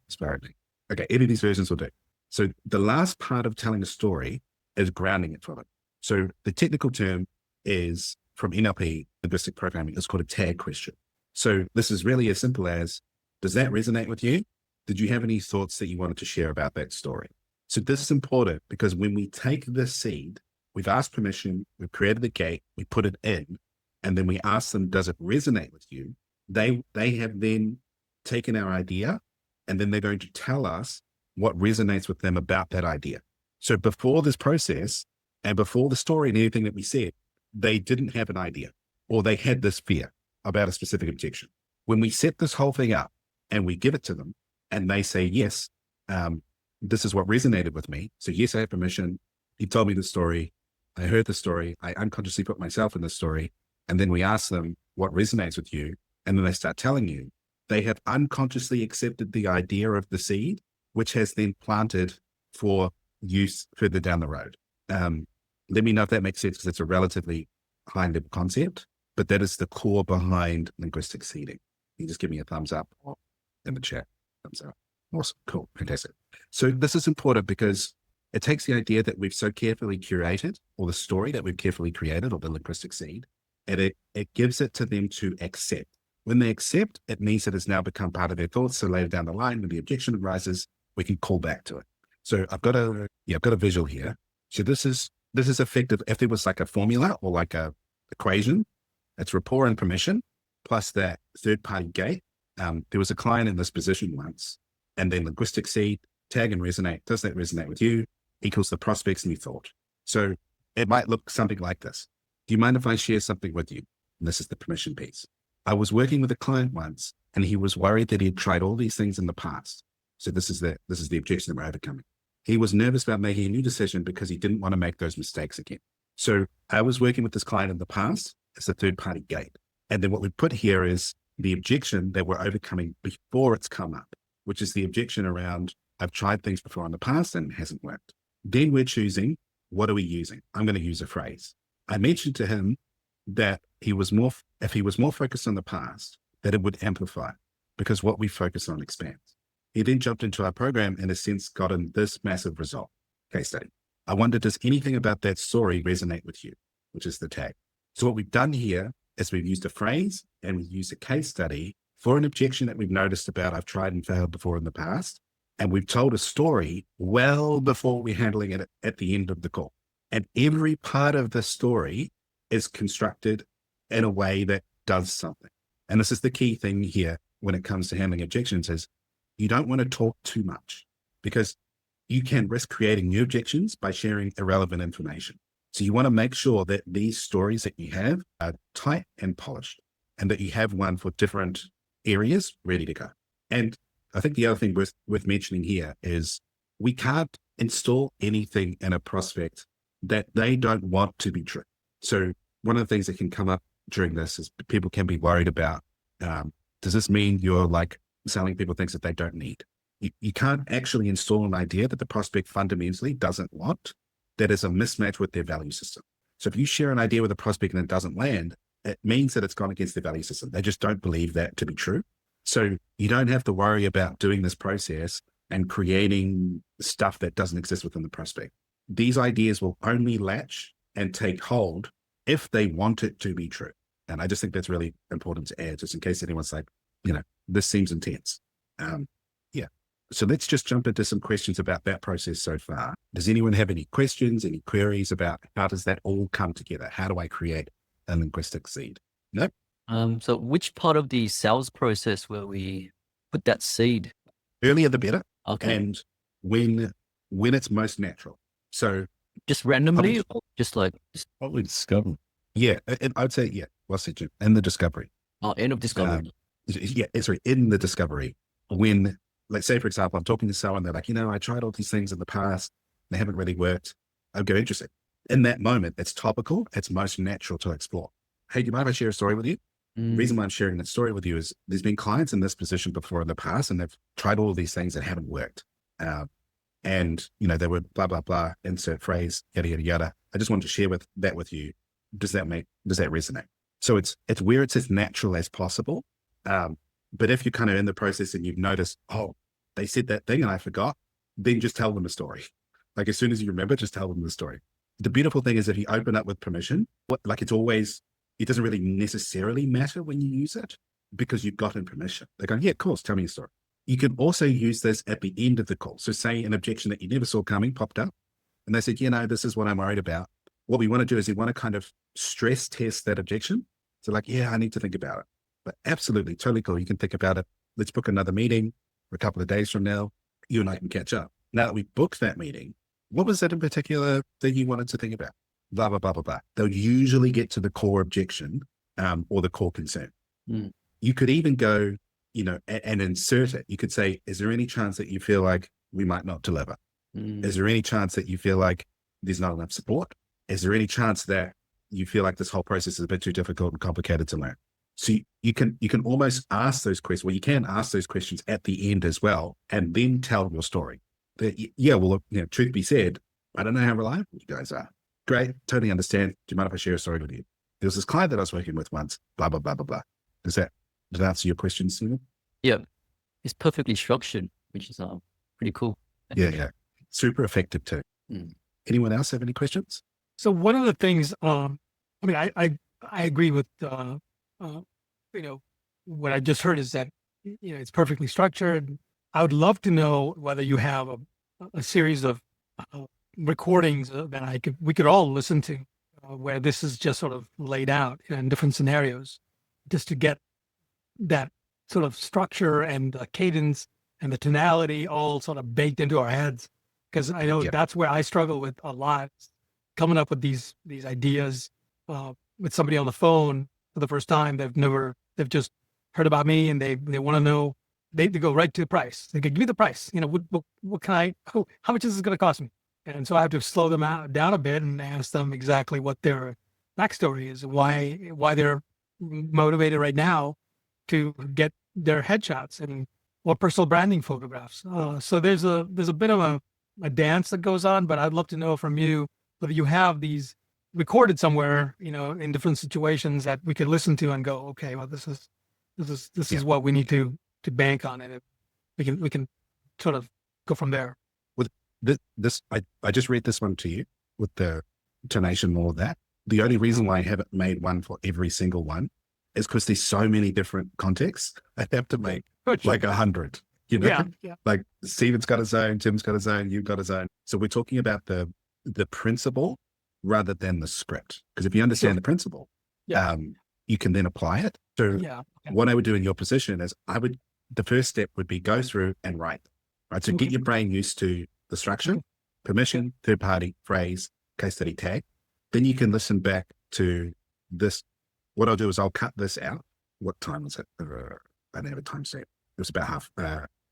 Okay, any of these versions will do. So the last part of telling a story is grounding it for them. So the technical term is from NLP, linguistic programming, it's called a tag question. So this is really as simple as, does that resonate with you? Did you have any thoughts that you wanted to share about that story? So this is important because when we take this seed, we've asked permission, we've created the gate, we put it in, and then we ask them, does it resonate with you? They have then taken our idea, and then they're going to tell us what resonates with them about that idea. So before this process and before the story and anything that we said, they didn't have an idea or they had this fear about a specific objection. When we set this whole thing up and we give it to them and they say, yes, this is what resonated with me. So yes, I have permission. He told me the story. I heard the story. I unconsciously put myself in the story. And then we ask them what resonates with you. And then they start telling you. They have unconsciously accepted the idea of the seed, which has then planted for use further down the road. Let me know if that makes sense because it's a relatively high-level concept, but that is the core behind linguistic seeding. You just give me a thumbs up in the chat. Thumbs up. Awesome. Cool. Fantastic. So this is important because it takes the idea that we've so carefully curated, or the story that we've carefully created, or the linguistic seed, and it gives it to them to accept. When they accept, it means that it's now become part of their thoughts. So later down the line, when the objection arises, we can call back to it. So I've got a visual here. So this is effective. If there was like a formula or like a equation, it's rapport and permission plus that third party gate. There was a client in this position once, and then linguistic seed, tag and resonate. Does that resonate with you? equals the prospect's new thought. So it might look something like this. Do you mind if I share something with you? And this is the permission piece. I was working with a client once, and he was worried that he had tried all these things in the past. So this is the objection that we're overcoming. He was nervous about making a new decision because he didn't want to make those mistakes again. So I was working with this client in the past as a third-party gate. And then what we put here is the objection that we're overcoming before it's come up, which is the objection around, I've tried things before in the past and it hasn't worked. Then we're choosing, what are we using? I'm going to use a phrase. I mentioned to him that if he was more focused on the past, that it would amplify, because what we focus on expands. He then jumped into our program and has since gotten this massive result. Case study. I wonder, does anything about that story resonate with you? Which is the tag. So what we've done here is we've used a phrase and we've used a case study for an objection that we've noticed about, I've tried and failed before in the past. And we've told a story well before we're handling it at the end of the call. And every part of the story is constructed in a way that does something. And this is the key thing here when it comes to handling objections, is you don't want to talk too much, because you can risk creating new objections by sharing irrelevant information. So you want to make sure that these stories that you have are tight and polished, and that you have one for different areas ready to go. And I think the other thing worth mentioning here is we can't install anything in a prospect that they don't want to be true. So one of the things that can come up during this is people can be worried about, does this mean you're like selling people things that they don't need? You can't actually install an idea that the prospect fundamentally doesn't want, that is a mismatch with their value system. So if you share an idea with a prospect and it doesn't land, it means that it's gone against their value system. They just don't believe that to be true. So you don't have to worry about doing this process and creating stuff that doesn't exist within the prospect. These ideas will only latch and take hold if they want it to be true. And I just think that's really important to add, just in case anyone's like, this seems intense. So let's just jump into some questions about that process so far. Does anyone have any questions, any queries about how does that all come together? How do I create a linguistic seed? No? So which part of the sales process will we put that seed? Earlier the better. Okay. And when it's most natural. So Just randomly, or just like, Probably discover. yeah, I would say, yeah, what's it? In the discovery. end of discovery. In the discovery. When, let's say, for example, I'm talking to someone, they're like, I tried all these things in the past, they haven't really worked. I'd go, interesting. In that moment, it's topical, it's most natural to explore. Hey, do you mind if I share a story with you? The reason why I'm sharing that story with you is there's been clients in this position before in the past, and they've tried all of these things that haven't worked. And, they were blah, blah, blah, insert phrase, yada, yada, yada. I just wanted to share that with you. Does that resonate? So it's where it's as natural as possible. But if you're kind of in the process and you've noticed, oh, they said that thing and I forgot, then just tell them a story. Like as soon as you remember, just tell them the story. The beautiful thing is if you open up with permission, it doesn't really necessarily matter when you use it because you've gotten permission. They're going, yeah, of course, tell me a story. You can also use this at the end of the call. So say an objection that you never saw coming popped up and they said, this is what I'm worried about. What we want to do is we want to kind of stress test that objection. So like, yeah, I need to think about it. But absolutely, totally cool. You can think about it. Let's book another meeting for a couple of days from now. You and I can catch up. Now that we booked that meeting, what was that in particular that you wanted to think about? Blah, blah, blah, blah, blah. They'll usually get to the core objection or the core concern. You could even go, and insert it. You could say, is there any chance that you feel like we might not deliver? Is there any chance that you feel like there's not enough support? Is there any chance that you feel like this whole process is a bit too difficult and complicated to learn? So you can almost ask those questions. Well, you can ask those questions at the end as well, and then tell your story. Truth be said, I don't know how reliable you guys are. Great, totally understand. Do you mind if I share a story with you? There was this client that I was working with once. Blah blah blah blah blah. Did that answer your question, Stephen? Yeah, it's perfectly structured, which is pretty cool. Yeah, super effective too. Anyone else have any questions? So one of the things, I agree with, what I just heard is that, it's perfectly structured. I would love to know whether you have a series of recordings that we could all listen to, where this is just sort of laid out in different scenarios, just to get that sort of structure and the cadence and the tonality all sort of baked into our heads. because I know Yeah. that's where I struggle with a lot, coming up with these ideas with somebody on the phone for the first time. They've just heard about me, and they want to know. They go right to the price. They go, give me the price. What can I? How much is this going to cost me? And so I have to slow them down a bit and ask them exactly what their backstory is, why they're motivated right now to get their headshots or personal branding photographs. So there's a bit of a dance that goes on, but I'd love to know from you whether you have these recorded somewhere, in different situations that we could listen to and go, okay, well, this is what we need to bank on, and we can sort of go from there. I just read this one to you with the tonation and all of that. The only reason why I haven't made one for every single one is because there's so many different contexts. I have to make like 100, Yeah. like Stephen's got his own, Tim's got his own, you've got his own. So we're talking about the principle rather than the script. Because if you understand the principle, Yeah. you can then apply it. So Yeah. what I would do in your position is the first step would be go through and write, right? So get your brain used to the structure, permission, third party, phrase, case study tag. Then you can listen back to this. What I'll do is I'll cut this out. What time was it? I don't have a time set. It was about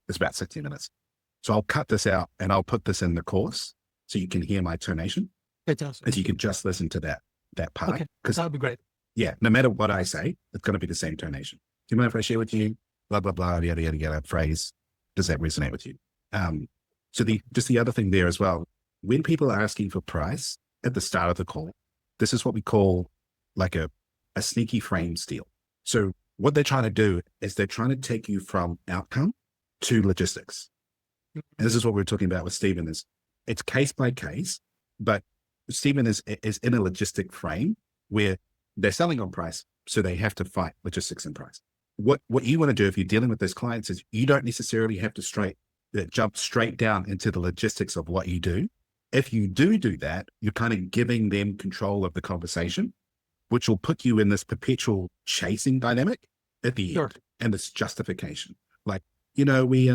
it's about 60 minutes. So I'll cut this out and I'll put this in the course so you can hear my tonation. Fantastic. And so you can just listen to that part. Okay, Because that would be great. yeah, no matter what I say, it's going to be the same tonation. Do you mind if I share with you, blah, blah, blah, yada, yada, yada, phrase? Does that resonate with you? So the other thing there as well, when people are asking for price at the start of the call, this is what we call like a sneaky frame steal. So what they're trying to do is they're trying to take you from outcome to logistics. And this is what we're talking about with Stephen is it's case by case, but Stephen is in a logistic frame where they're selling on price. So they have to fight logistics and price. What you want to do if you're dealing with those clients is you don't necessarily have to jump straight down into the logistics of what you do. If you do that, you're kind of giving them control of the conversation, which will put you in this perpetual chasing dynamic at the end and this justification. Like, we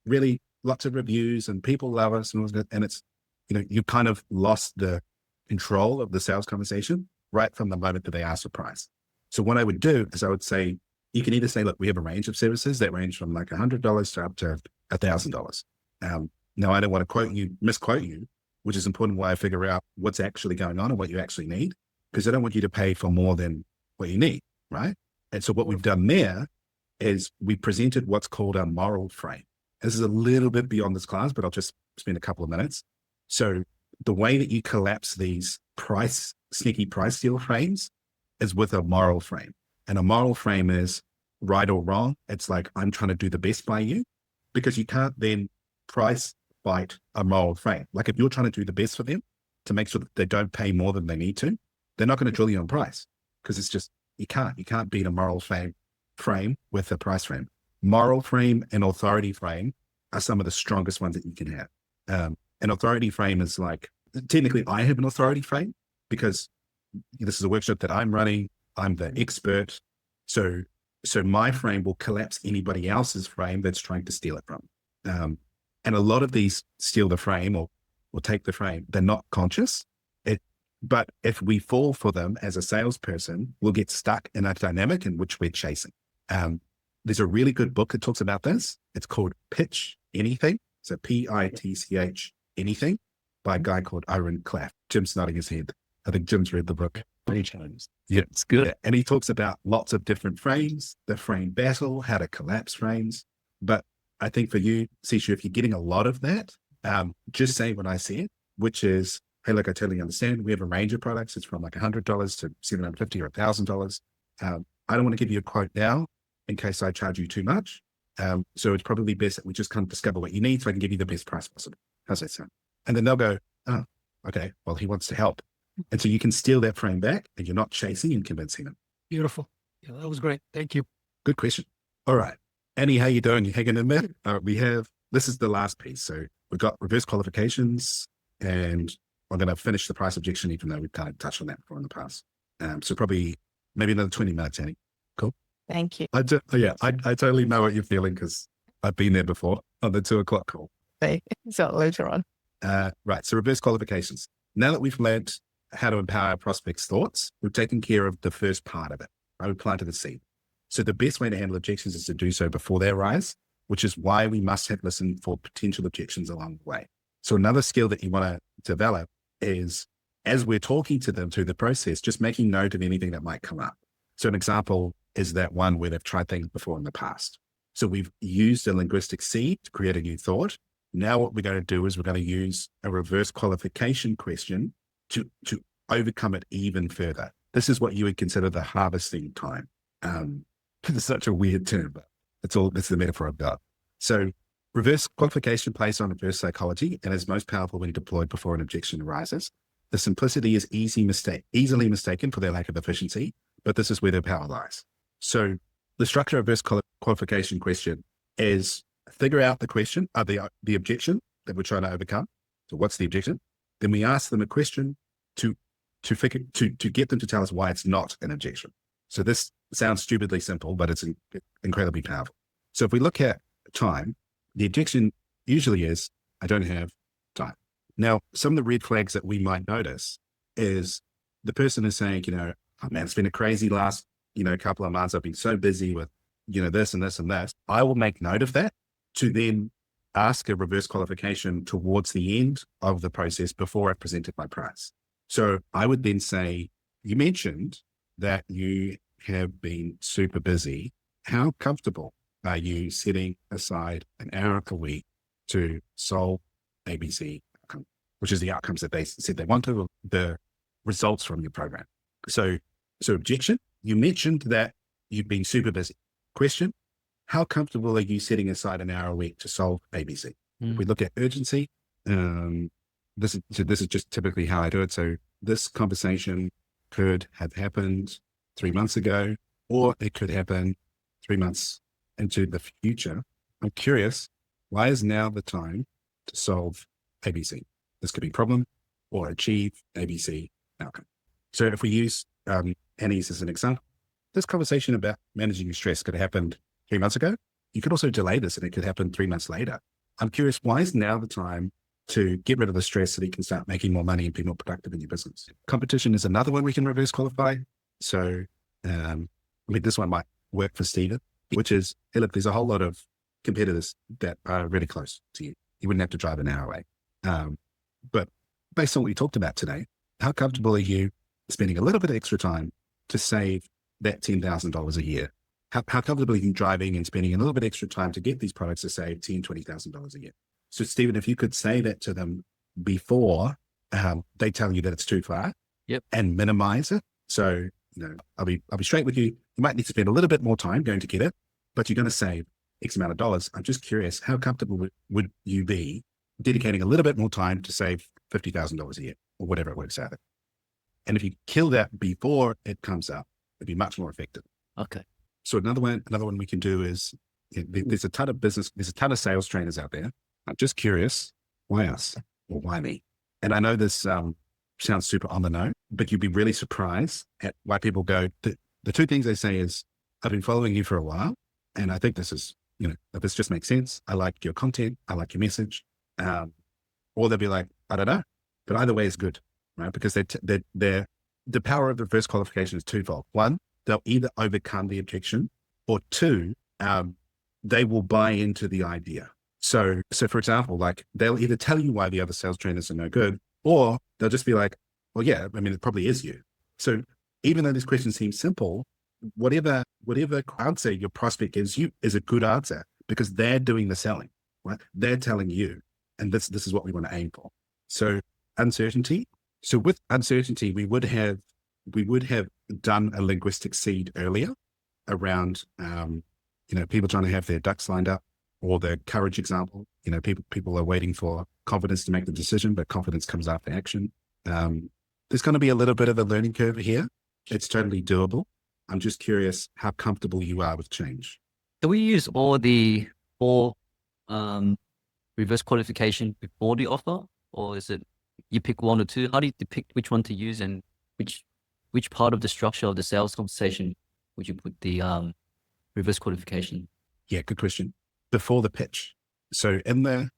really lots of reviews and people love us and it's, you kind of lost the control of the sales conversation right from the moment that they ask for price. So what I would do is I would say, you can either say, look, we have a range of services that range from like $100 to up to $1,000. Now I don't want to misquote you, which is important why I figure out what's actually going on and what you actually need, because I don't want you to pay for more than what you need, right? And so what we've done there is we presented what's called a moral frame. This is a little bit beyond this class, but I'll just spend a couple of minutes. So the way that you collapse these sneaky price steal frames is with a moral frame. And a moral frame is right or wrong. It's like, I'm trying to do the best by you, because you can't then price fight a moral frame. Like if you're trying to do the best for them to make sure that they don't pay more than they need to, they're not going to drill you on price, because it's just, you can't beat a moral frame with a price frame. Moral frame and authority frame are some of the strongest ones that you can have. An authority frame is like, technically I have an authority frame because this is a workshop that I'm running. I'm the expert. So my frame will collapse anybody else's frame that's trying to steal it from. And a lot of these steal the frame or take the frame. They're not conscious. But if we fall for them as a salesperson, we'll get stuck in a dynamic in which we're chasing. There's a really good book that talks about this. It's called Pitch Anything. So PITCH Anything by a guy called Aaron Claff. Jim's nodding his head. I think Jim's read the book. Yeah, it's good. Yeah. And he talks about lots of different frames, the frame battle, how to collapse frames. But I think for you, Sishu, if you're getting a lot of that, just say what I said, which is, hey, look, I totally understand. We have a range of products. It's from like $100 to $750 or $1,000. I don't want to give you a quote now in case I charge you too much. So it's probably best that we just kind of discover what you need so I can give you the best price possible. How's that sound? And then they'll go, oh, okay, well, he wants to help. And so you can steal that frame back and you're not chasing and convincing them. Beautiful. Yeah, that was great. Thank you. Good question. All right. Annie, how you doing? You hanging in there? This is the last piece. So we've got reverse qualifications and we're going to finish the price objection, even though we've kind of touched on that before in the past. So probably maybe another 20 minutes, Annie. Cool. Thank you. I totally know what you're feeling because I've been there before on the 2:00 call. So later on. Right. So reverse qualifications. Now that we've learned how to empower our prospects' thoughts, we've taken care of the first part of it. Right? We planted the seed. So the best way to handle objections is to do so before they arise, which is why we must have listened for potential objections along the way. So another skill that you want to develop is, as we're talking to them through the process, just making note of anything that might come up. So an example is that one where they've tried things before in the past. So we've used a linguistic seed to create a new thought. Now what we're going to do is we're going to use a reverse qualification question to overcome it even further. This is what you would consider the harvesting time. It's such a weird term, but it's the metaphor I've got. So reverse qualification plays on reverse psychology and is most powerful when deployed before an objection arises. The simplicity is easily mistaken for their lack of efficiency, but this is where their power lies. So the structure of reverse qualification question is figure out the question of the objection that we're trying to overcome. So what's the objection? Then we ask them a question to get them to tell us why it's not an objection. So this sounds stupidly simple, but it's incredibly powerful. So if we look at time, the objection usually is, I don't have time. Now, some of the red flags that we might notice is the person is saying, oh man, it's been a crazy last, couple of months. I've been so busy with, this and this and that. I will make note of that to then ask a reverse qualification towards the end of the process before I presented my price. So I would then say, you mentioned that you have been super busy. How comfortable are you setting aside an hour a week to solve ABC outcome, which is the outcomes that they said they want to, the results from your program? So objection, you mentioned that you've been super busy. Question, how comfortable are you setting aside an hour a week to solve ABC? If we look at urgency, this is just typically how I do it. So this conversation could have happened 3 months ago, or it could happen 3 months into the future. I'm curious, why is now the time to solve ABC? This could be problem or achieve ABC outcome. So if we use Annie's as an example, this conversation about managing your stress could have happened 3 months ago. You could also delay this and it could happen 3 months later. I'm curious, why is now the time to get rid of the stress so that you can start making more money and be more productive in your business? Competition is another one we can reverse qualify. So, this one might work for Stephen, which is, hey, look, there's a whole lot of competitors that are really close to you. You wouldn't have to drive an hour away. But based on what we talked about today, how comfortable are you spending a little bit of extra time to save that $10,000 a year? How comfortable are you driving and spending a little bit extra time to get these products to save $10,000, $20,000 a year? So Stephen, if you could say that to them before they tell you that it's too far, and minimize it. So, I'll be straight with you. You might need to spend a little bit more time going to get it, but you're going to save X amount of dollars. I'm just curious, how comfortable would you be dedicating a little bit more time to save $50,000 a year or whatever it works out? And if you kill that before it comes up, it'd be much more effective. Okay. So another one we can do is, there's a ton of sales trainers out there. I'm just curious, why us or why me? And I know this sounds super on the nose, but you'd be really surprised at why people go. The two things they say is, I've been following you for a while, and I think this is, this just makes sense. I like your content. I like your message. Or they'll be like, I don't know, but either way is good, right? Because the power of the reverse qualification is twofold. One, they'll either overcome the objection, or two, they will buy into the idea. So for example, like they'll either tell you why the other sales trainers are no good, or they'll just be like, well, yeah, it probably is you. So even though this question seems simple, whatever answer your prospect gives you is a good answer because they're doing the selling, right? They're telling you, and this is what we want to aim for. So uncertainty. So with uncertainty, we would have done a linguistic seed earlier around, people trying to have their ducks lined up, or the courage example. People are waiting for confidence to make the decision, but confidence comes after action. There's going to be a little bit of a learning curve here. It's totally doable. I'm just curious how comfortable you are with change. Do we use all the four reverse qualification before the offer, or is it you pick one or two? How do you pick which one to use, and which part of the structure of the sales conversation would you put the reverse qualification? Yeah, good question. Before the pitch. So in the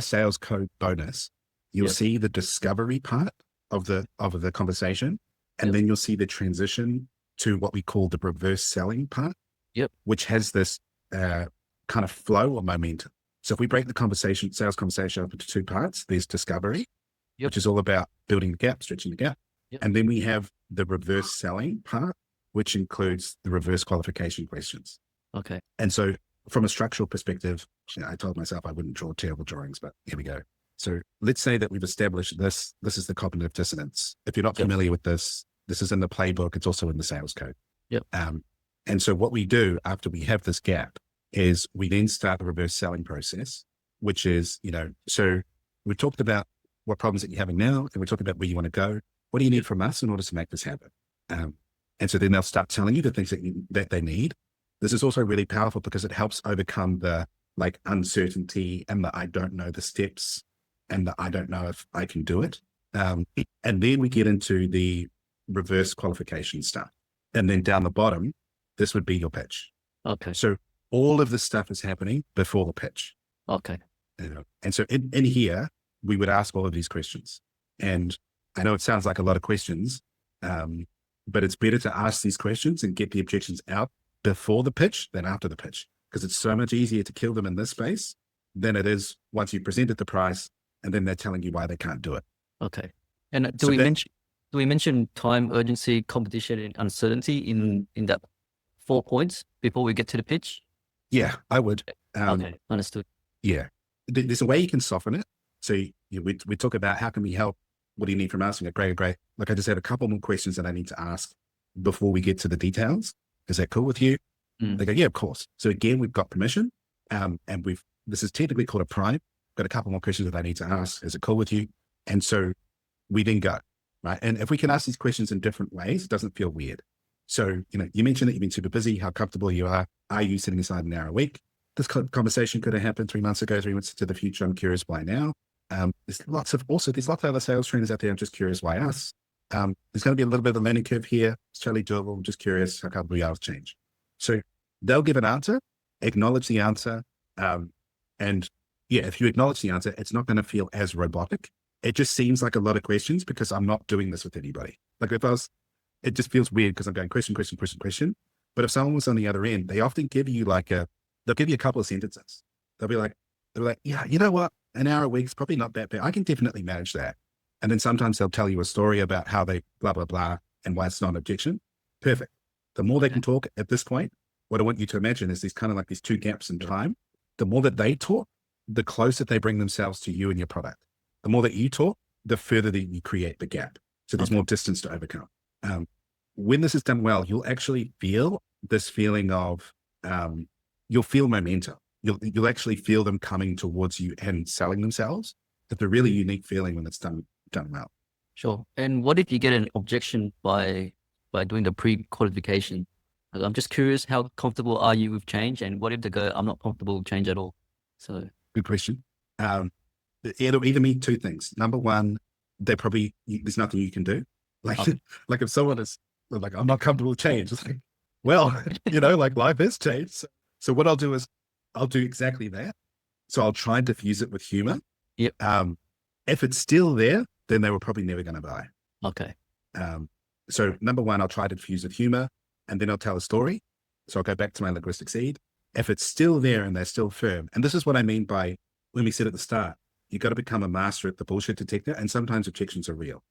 sales code bonus, you'll Yep. see the discovery part of the conversation, and Yep. then you'll see the transition to what we call the reverse selling part. Yep. Which has this kind of flow or momentum. So if we break the sales conversation up into two parts, there's discovery, Yep. which is all about building the gap, stretching the gap. Yep. And then we have the reverse selling part, which includes the reverse qualification questions. Okay. And so from a structural perspective, I told myself I wouldn't draw terrible drawings, but here we go. So let's say that we've established this is the cognitive dissonance. If you're not Yep. familiar with this is in the playbook. It's also in the sales code. Yep. And so what we do after we have this gap is we then start the reverse selling process, which is, so we've talked about what problems that you're having now, and we talked about where you want to go. What do you need from us in order to make this happen? And so then they'll start telling you the things that they need. This is also really powerful because it helps overcome the uncertainty and the I don't know the steps and the I don't know if I can do it. And then we get into the reverse qualification stuff. And then down the bottom, this would be your pitch. Okay. So all of this stuff is happening before the pitch. Okay. And so in here, we would ask all of these questions. And I know it sounds like a lot of questions, but it's better to ask these questions and get the objections out before the pitch than after the pitch, because it's so much easier to kill them in this space than it is once you've presented the price and then they're telling you why they can't do it. Okay. And So that- do we mention time, urgency, competition, and uncertainty in that 4 points before we get to the pitch? Yeah, I would. Okay. Understood. Yeah. There's a way you can soften it. So we talk about how can we help? What do you need from us? And great. Like I just had a couple more questions that I need to ask before we get to the details. Is that cool with you? They go, yeah, of course. So again, we've got permission. And this is technically called a prime. Got a couple more questions that I need to ask. Is it cool with you? And so we then go, right? And if we can ask these questions in different ways, it doesn't feel weird. So, you mentioned that you've been super busy, how comfortable you are. Are you setting aside an hour a week? This conversation could have happened 3 months ago, 3 months into the future. I'm curious why now. There's lots of other sales trainers out there. I'm just curious why us. There's going to be a little bit of a learning curve here. It's totally doable. I'm just curious how comfortable you are with change. So they'll give an answer, acknowledge the answer. And yeah, if you acknowledge the answer, it's not going to feel as robotic. It just seems like a lot of questions because I'm not doing this with anybody. Like it just feels weird because I'm going question. But if someone was on the other end, they often give you they'll give you a couple of sentences. They'll be like, yeah, you know what? An hour a week is probably not that bad. I can definitely manage that. And then sometimes they'll tell you a story about how they blah, blah, blah, and why it's not an objection. Perfect. The more they can talk at this point, what I want you to imagine is these kind of like these two gaps in time. The more that they talk, the closer they bring themselves to you and your product. The more that you talk, the further that you create the gap. So there's more distance to overcome. When this is done well, you'll actually feel this feeling of, you'll feel momentum. You'll actually feel them coming towards you and selling themselves. It's a really unique feeling when it's done well. Sure. And what if you get an objection by doing the pre-qualification? Like, I'm just curious, how comfortable are you with change? And what if they go, I'm not comfortable with change at all? So Good question. It'll either mean two things. Number one, there's nothing you can do. Like if someone is like, I'm not comfortable with change, it's like, well, like life has changed. So what I'll do is I'll do exactly that. So I'll try and diffuse it with humor. Yep. If it's still there, then they were probably never going to buy. okay. So number one, I'll try to diffuse with humor, and then I'll tell a story. So I'll go back to my linguistic seed. If it's still there and they're still firm, and this is what I mean by when we said at the start, you've got to become a master at the bullshit detector, and sometimes objections are real.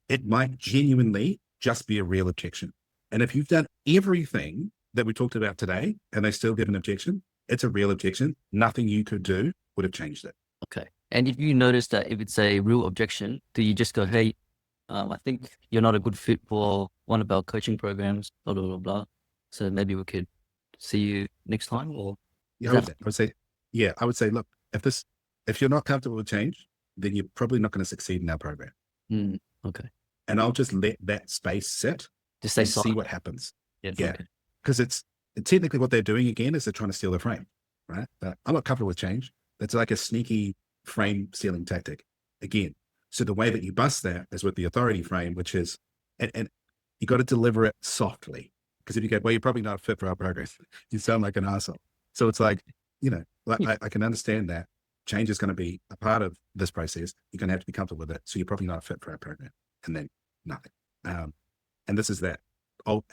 It might genuinely just be a real objection. And if you've done everything that we talked about today and they still give an objection, it's a real objection. Nothing you could do would have changed it. Okay. And if you notice that if it's a real objection, do you just go, hey, I think you're not a good fit for one of our coaching programs, blah, blah, blah, blah. So maybe we could see you next time? Or Yeah, I would say, look, if you're not comfortable with change, then you're probably not going to succeed in our program. Okay. And I'll just let that space sit Just say and see silent. what happens. Yeah. Yeah. Because it's technically what they're doing again is they're trying to steal the frame, right? But I'm not comfortable with change. That's like a sneaky frame stealing tactic again. So the way that you bust that is with the authority frame, which is, and you got to deliver it softly. Because if you go, well, you're probably not fit for our program, you sound like an asshole. So it's like, I can understand that. change is going to be a part of this process. You're going to have to be comfortable with it. So you're probably not a fit for our program. And then nothing. And this is that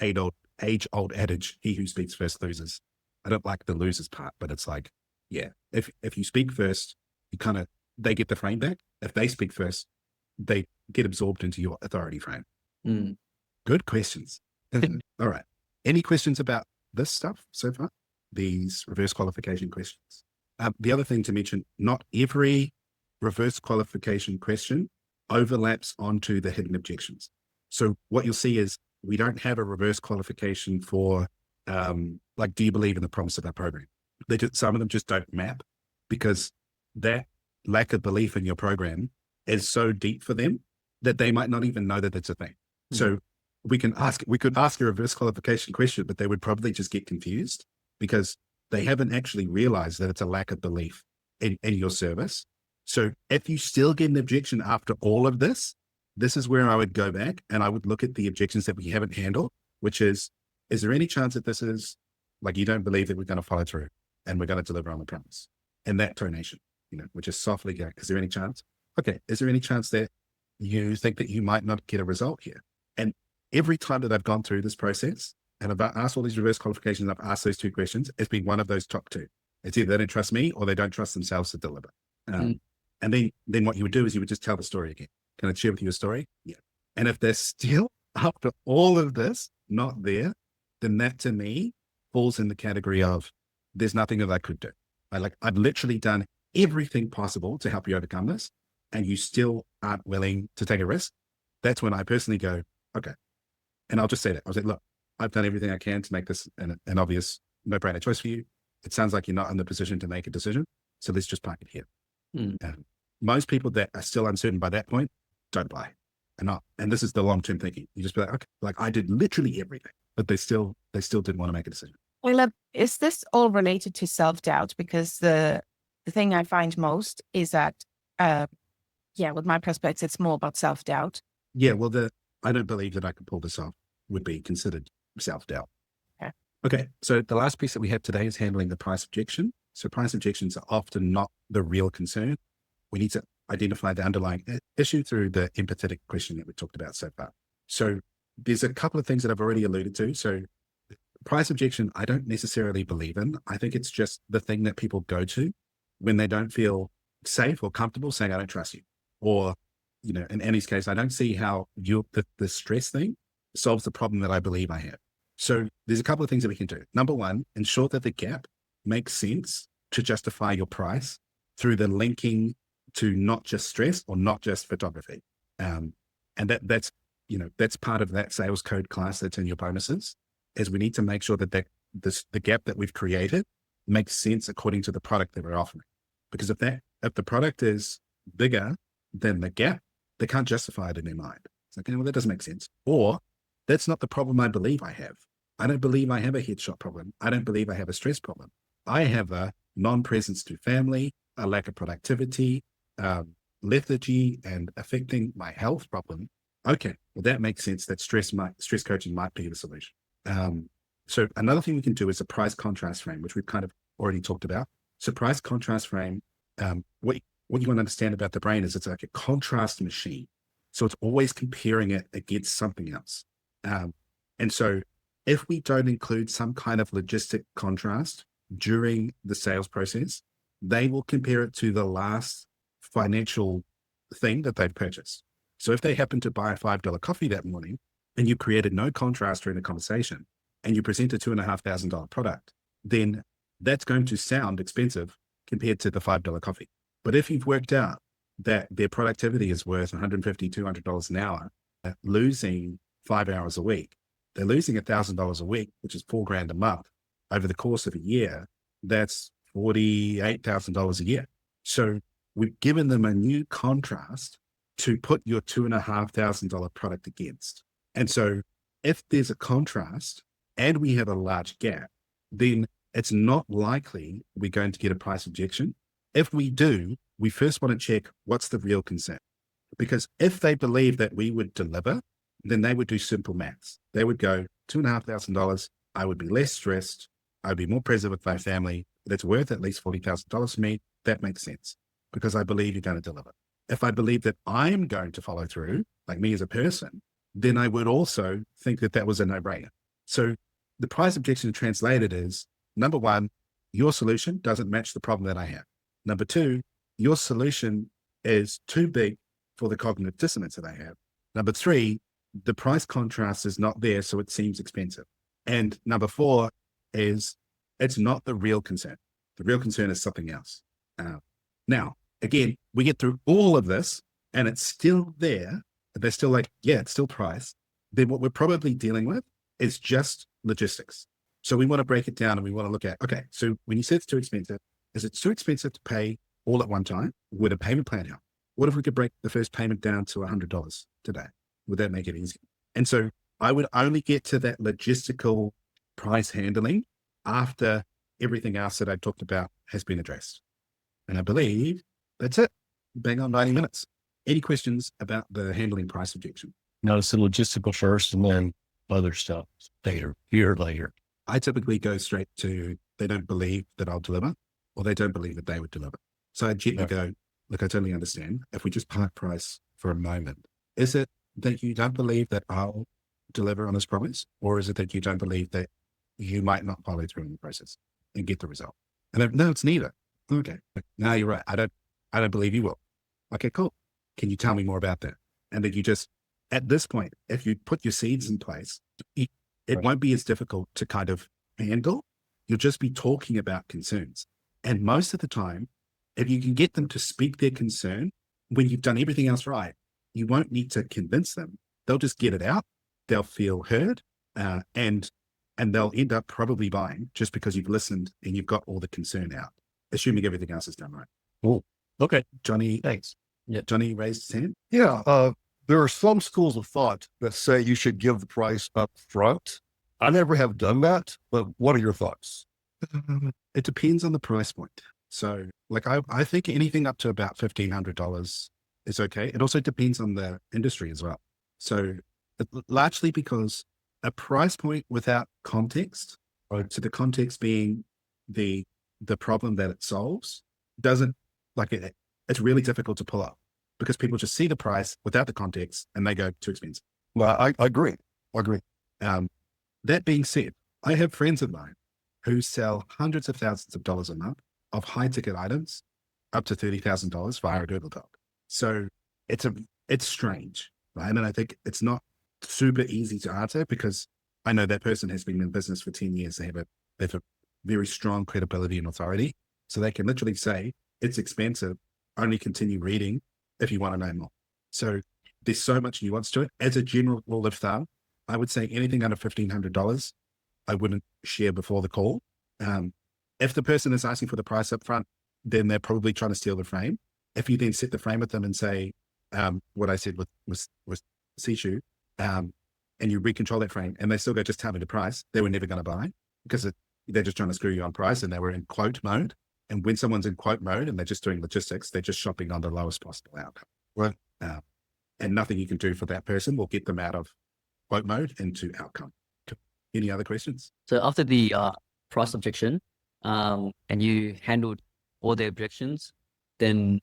age-old adage, he who speaks first loses. I don't like the losers part, but it's like, yeah, if you speak first, they get the frame back. If they speak first, they get absorbed into your authority frame. Mm. Good questions. All right. Any questions about this stuff so far? These reverse qualification questions. The other thing to mention, not every reverse qualification question overlaps onto the hidden objections. So what you'll see is we don't have a reverse qualification for, like, do you believe in the promise of our program? Some of them just don't map because that lack of belief in your program is so deep for them that they might not even know that it's a thing. Mm-hmm. So we could ask a reverse qualification question, but they would probably just get confused because they haven't actually realized that it's a lack of belief in your service. So if you still get an objection after all of this, this is where I would go back and I would look at the objections that we haven't handled, which is there any chance that this is like, you don't believe that we're going to follow through and we're going to deliver on the promise? And that tonation, which is softly going, is there any chance? Okay. Is there any chance that you think that you might not get a result here? And every time that I've gone through this process and I've asked all these reverse qualifications, I've asked those two questions, it's been one of those top two. It's either they don't trust me or they don't trust themselves to deliver. And then what you would do is you would just tell the story again. Can I share with you a story? Yeah. And if they're still, after all of this, not there, then that to me falls in the category of there's nothing that I could do. I've literally done everything possible to help you overcome this, and you still aren't willing to take a risk. That's when I personally go, okay. And I'll just say that. I'll say, look, I've done everything I can to make this an obvious no-brainer choice for you. It sounds like you're not in the position to make a decision. So let's just park it here. Most people that are still uncertain by that point don't buy. And this is the long-term thinking. You just be like, okay, like I did literally everything, but they still didn't want to make a decision. Well, is this all related to self-doubt? Because the thing I find most is that, with my prospects, it's more about self-doubt. Yeah, well, I don't believe that I could pull this off would be considered self-doubt. Okay, so the last piece that we have today is handling the price objection. So price objections are often not the real concern. We need to identify the underlying issue through the empathetic question that we talked about so far. So there's a couple of things that I've already alluded to. So price objection, I don't necessarily believe in. I think it's just the thing that people go to when they don't feel safe or comfortable saying, I don't trust you. Or, in Annie's case, I don't see how the stress thing solves the problem that I believe I have. So there's a couple of things that we can do. Number one, ensure that the gap makes sense to justify your price through the linking to not just stress or not just photography. And that's part of that sales code class that's in your bonuses, is we need to make sure that the gap that we've created makes sense according to the product that we're offering. Because if the product is bigger than the gap, they can't justify it in their mind. It's like, well, that doesn't make sense. Or that's not the problem I believe I have. I don't believe I have a headshot problem. I don't believe I have a stress problem. I have a non-presence to family, a lack of productivity, lethargy, and affecting my health problem. Okay, well, that makes sense that stress coaching might be the solution. So another thing we can do is a price contrast frame, which we've kind of already talked about. So price contrast frame, what you want to understand about the brain is it's like a contrast machine. So it's always comparing it against something else. And so if we don't include some kind of logistic contrast during the sales process, they will compare it to the last financial thing that they've purchased. So if they happen to buy a $5 coffee that morning and you created no contrast during the conversation and you present a $2,500 product, then that's going to sound expensive compared to the $5 coffee. But if you've worked out that their productivity is worth $150, $200 an hour, losing 5 hours a week, they're losing $1,000 a week, which is $4,000 a month. Over the course of a year, that's $48,000 a year. So we've given them a new contrast to put your $2,500 product against. And so if there's a contrast and we have a large gap, then it's not likely we're going to get a price objection. If we do, we first want to check what's the real concern. Because if they believe that we would deliver, then they would do simple maths. They would go, $2,500, I would be less stressed. I would be more present with my family. That's worth at least $40,000 for me. That makes sense. because I believe you're going to deliver. If I believe that I'm going to follow through, like me as a person, then I would also think that that was a no-brainer. So the price objection translated is, number one, your solution doesn't match the problem that I have. Number two, your solution is too big for the cognitive dissonance that I have. Number three, the price contrast is not there, so it seems expensive. And number four is it's not the real concern. The real concern is something else. Now, again, we get through all of this and it's still there. They're still like, yeah, it's still price. Then what we're probably dealing with is just logistics. So we want to break it down and we want to look at, okay, so when you say it's too expensive, is it too expensive to pay all at one time? Would a payment plan help? What if we could break the first payment down to $100 today? Would that make it easier? And so I would only get to that logistical price handling after everything else that I talked about has been addressed. And I believe that's it. Bang on 90 minutes. Any questions about the handling price objection? Notice the logistical first and then other stuff later. I typically go straight to they don't believe that I'll deliver, or they don't believe that they would deliver. So I gently go, look, I totally understand. If we just park price for a moment, is it that you don't believe that I'll deliver on this promise? Or is it that you don't believe that you might not follow through in the process and get the result? And no, it's neither. Okay. No, you're right. I don't believe you will. Okay, cool. Can you tell me more about that? And then you just, at this point, if you put your seeds in place, it won't be as difficult to kind of handle. You'll just be talking about concerns. And most of the time, if you can get them to speak their concern when you've done everything else right, you won't need to convince them. They'll just get it out. They'll feel heard, and they'll end up probably buying just because you've listened and you've got all the concern out, assuming everything else is done right. Cool. Okay. Johnny, Thanks. Yeah, Johnny raised his hand. Yeah, there are some schools of thought that say you should give the price up front. I never have done that, but what are your thoughts? It depends on the price point. So like I think anything up to about $1,500 is okay. It also depends on the industry as well. So largely because a price point without context, right? So the context being the problem that it solves, doesn't like it. It's really difficult to pull up because people just see the price without the context and they go too expensive. Well, I agree. That being said, I have friends of mine who sell hundreds of thousands of dollars a month of high ticket items up to $30,000 via a Google Doc. So it's strange, right? And I think it's not super easy to answer because I know that person has been in business for 10 years. They have a very strong credibility and authority. So they can literally say, it's expensive, only continue reading if you want to know more. So there's so much nuance to it. As a general rule of thumb, I would say anything under $1,500, I wouldn't share before the call. If the person is asking for the price up front, then they're probably trying to steal the frame. If you then set the frame with them and say, what I said with Sishu, and you recontrol that frame and they still go, just tell me the price, they were never going to buy because they're just trying to screw you on price and they were in quote mode. And when someone's in quote mode and they're just doing logistics, they're just shopping on the lowest possible outcome. Right. And nothing you can do for that person will get them out of quote mode into outcome. Any other questions? So after the price objection, and you handled all the objections, then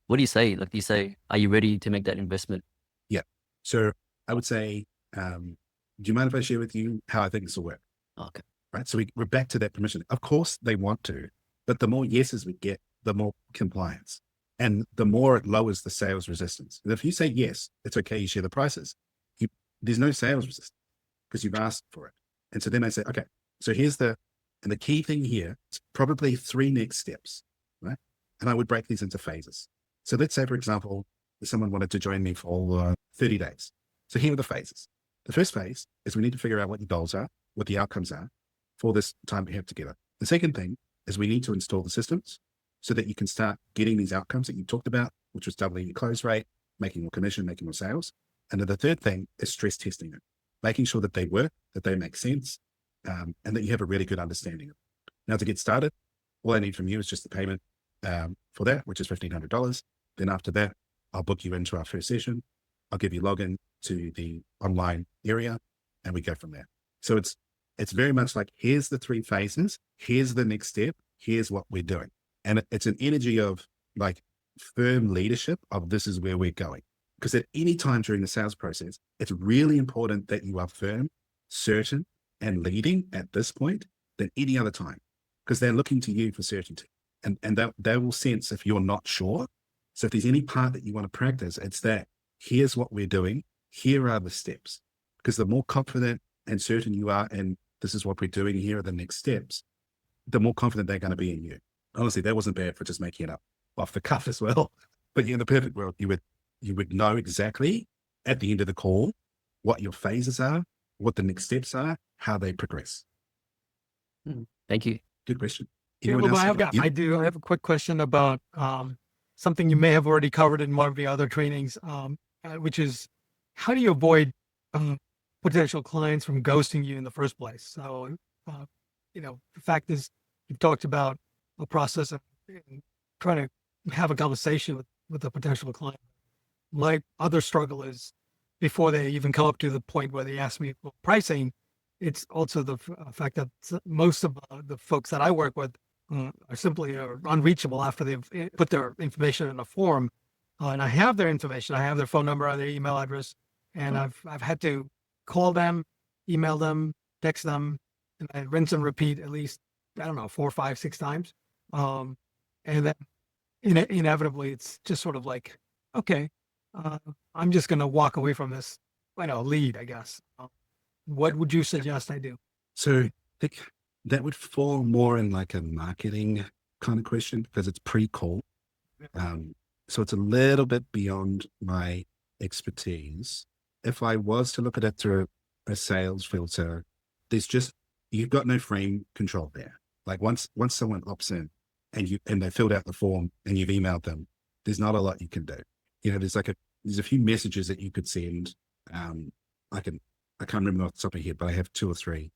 what do you say? Like, do you say, are you ready to make that investment? Yeah. So I would say, do you mind if I share with you how I think this will work? Okay. Right. So we're back to that permission. Of course they want to, but the more yeses we get, the more compliance and the more it lowers the sales resistance. And if you say, yes, it's okay, you share the prices, there's no sales resistance because you've asked for it. And so then I say, okay, so here's the key thing here, it's probably 3 next steps, right? And I would break these into phases. So let's say, for example, if someone wanted to join me for 30 days. So here are the phases. The first phase is we need to figure out what your goals are, what the outcomes are for this time we have together. The second thing is we need to install the systems so that you can start getting these outcomes that you talked about, which was doubling your close rate, making more commission, making more sales. And then the third thing is stress testing it, making sure that they work, that they make sense, and that you have a really good understanding of it. Now to get started, all I need from you is just the payment for that, which is $1,500. Then after that, I'll book you into our first session. I'll give you login to the online area and we go from there. So it's very much like, here's the 3 phases. Here's the next step. Here's what we're doing. And it's an energy of like, firm leadership of this is where we're going. Because at any time during the sales process, it's really important that you are firm, certain, and leading at this point than any other time, because they're looking to you for certainty. And they will sense if you're not sure. So if there's any part that you want to practice, it's that here's what we're doing. Here are the steps. Because the more confident and certain you are, and this is what we're doing, here are the next steps, the more confident they're going to be in you. Honestly, that wasn't bad for just making it up off the cuff as well. But in the perfect world, you would know exactly at the end of the call what your phases are, what the next steps are, how they progress. Thank you. Good question. Yeah, Anyone well, else? I have a quick question about something you may have already covered in one of the other trainings, which is how do you avoid potential clients from ghosting you in the first place? So, the fact is, you've talked about a process of trying to have a conversation with a potential client. My other struggle is before they even come up to the point where they ask me for pricing, it's also the fact that most of the folks that I work with are simply unreachable after they've put their information in a form. And I have their information. I have their phone number, their email address, and I've had to call them, email them, text them, and I rinse and repeat at least, 4, 5, 6 times. And then inevitably it's just sort of like, okay, I'm just going to walk away from this, lead, I guess. What would you suggest I do? So I think that would fall more in like a marketing kind of question because it's pre-call. So it's a little bit beyond my expertise. If I was to look at it through a sales filter, you've got no frame control there. Like once someone opts in and they filled out the form and you've emailed them, there's not a lot you can do. There's a few messages that you could send. I can't remember off the top of my head, but I have 2 or 3.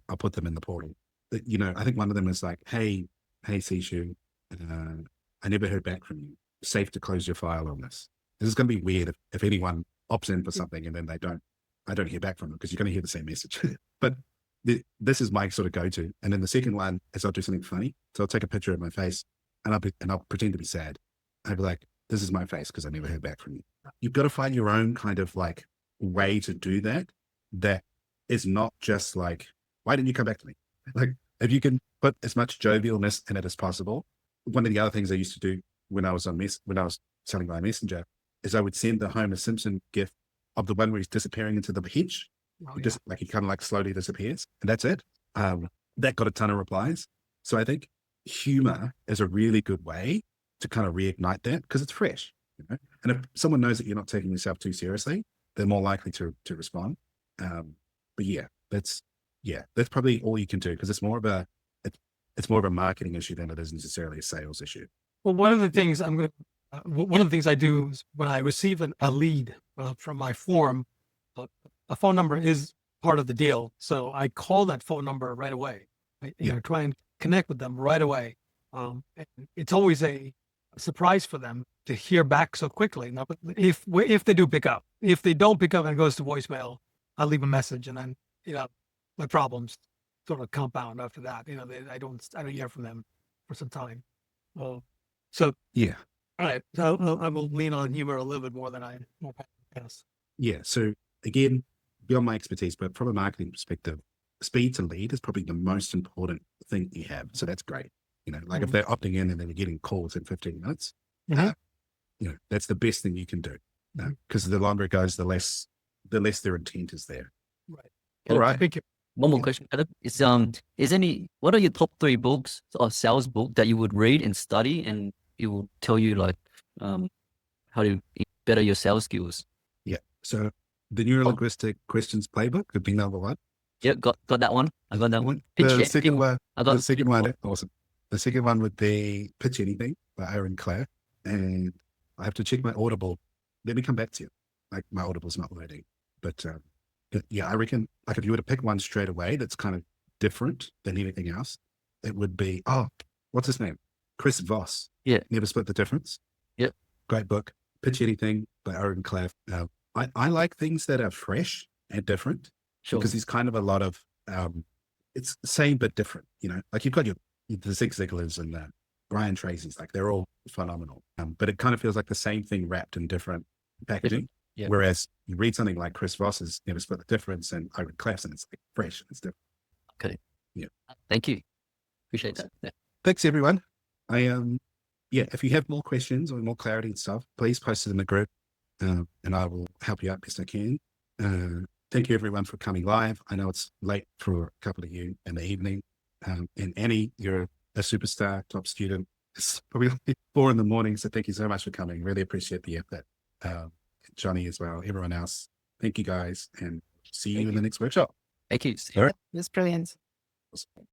I'll put them in the portal. But, I think one of them is like, hey, Sishu, I never heard back from you. Safe to close your file on this. This is going to be weird if anyone opts in for something and then I don't hear back from them because you're going to hear the same message. But this is my sort of go-to. And then the second one is I'll do something funny. So I'll take a picture of my face and I'll pretend to be sad. I'll be like, this is my face because I never heard back from you. You've got to find your own kind of like way to do that is not just like, why didn't you come back to me? Like if you can put as much jovialness in it as possible. One of the other things I used to do when I was selling by Messenger is I would send the Homer Simpson gif of the one where he's disappearing into the hedge. He kind of like slowly disappears and that's it. That got a ton of replies. So I think humor is a really good way to kind of reignite that because it's fresh. And if someone knows that you're not taking yourself too seriously, they're more likely to respond. But that's probably all you can do because it's more of a marketing issue than it is necessarily a sales issue. Well, one of the things I do is when I receive a lead from my form, a phone number is part of the deal. So I call that phone number right away. Try and connect with them right away. And it's always a surprise for them to hear back so quickly. Now, if they do pick up, if they don't pick up and it goes to voicemail, I'll leave a message and then, my problems sort of compound after that. I don't hear from them for some time. So yeah. All right. So I will lean on humor a little bit more than I past. Yeah. So again, beyond my expertise, but from a marketing perspective, speed to lead is probably the most important thing you have. So that's great. If they're opting in and then you're getting calls in 15 minutes, that's the best thing you can do. Because the longer it goes, the less their intent is there. Right. All right. Thank you. One more question, Caleb. What are your top 3 books or sales book that you would read and study and it will tell you like how to better your sales skills? Yeah. So the Neuro-Linguistic Questions Playbook would be number 1. Yeah, got that one. I got that one. The second one, awesome. The second one would be Pitch Anything by Aaron Clare. And I have to check my Audible. Let me come back to you. Like my Audible's not loading. But I reckon like if you were to pick one straight away that's kind of different than anything else, it would be, what's his name? Chris Voss. Yeah. Never Split the Difference. Yep. Great book. Pitch Anything by Aaron Clare. I like things that are fresh and different. Sure. Because there's kind of a lot of, it's the same but different, like you've got the Zig Ziglars and Brian Tracy's, like they're all phenomenal. But it kind of feels like the same thing wrapped in different packaging. Yeah. Whereas you read something like Chris Voss's Never Split the Difference and I Would Class, and it's like fresh, it's different. Okay. Yeah. Thank you. Appreciate that. Yeah. Thanks, everyone. If you have more questions or more clarity and stuff, please post it in the group, and I will help you out best I can. Thank you, everyone, for coming live. I know it's late for a couple of you in the evening. And Annie, you're a superstar, top student. It's probably 4 a.m, so thank you so much for coming. Really appreciate the effort. Johnny as well, everyone else. Thank you, guys, and see you in the next workshop. Thank you. All right. It's brilliant. Awesome.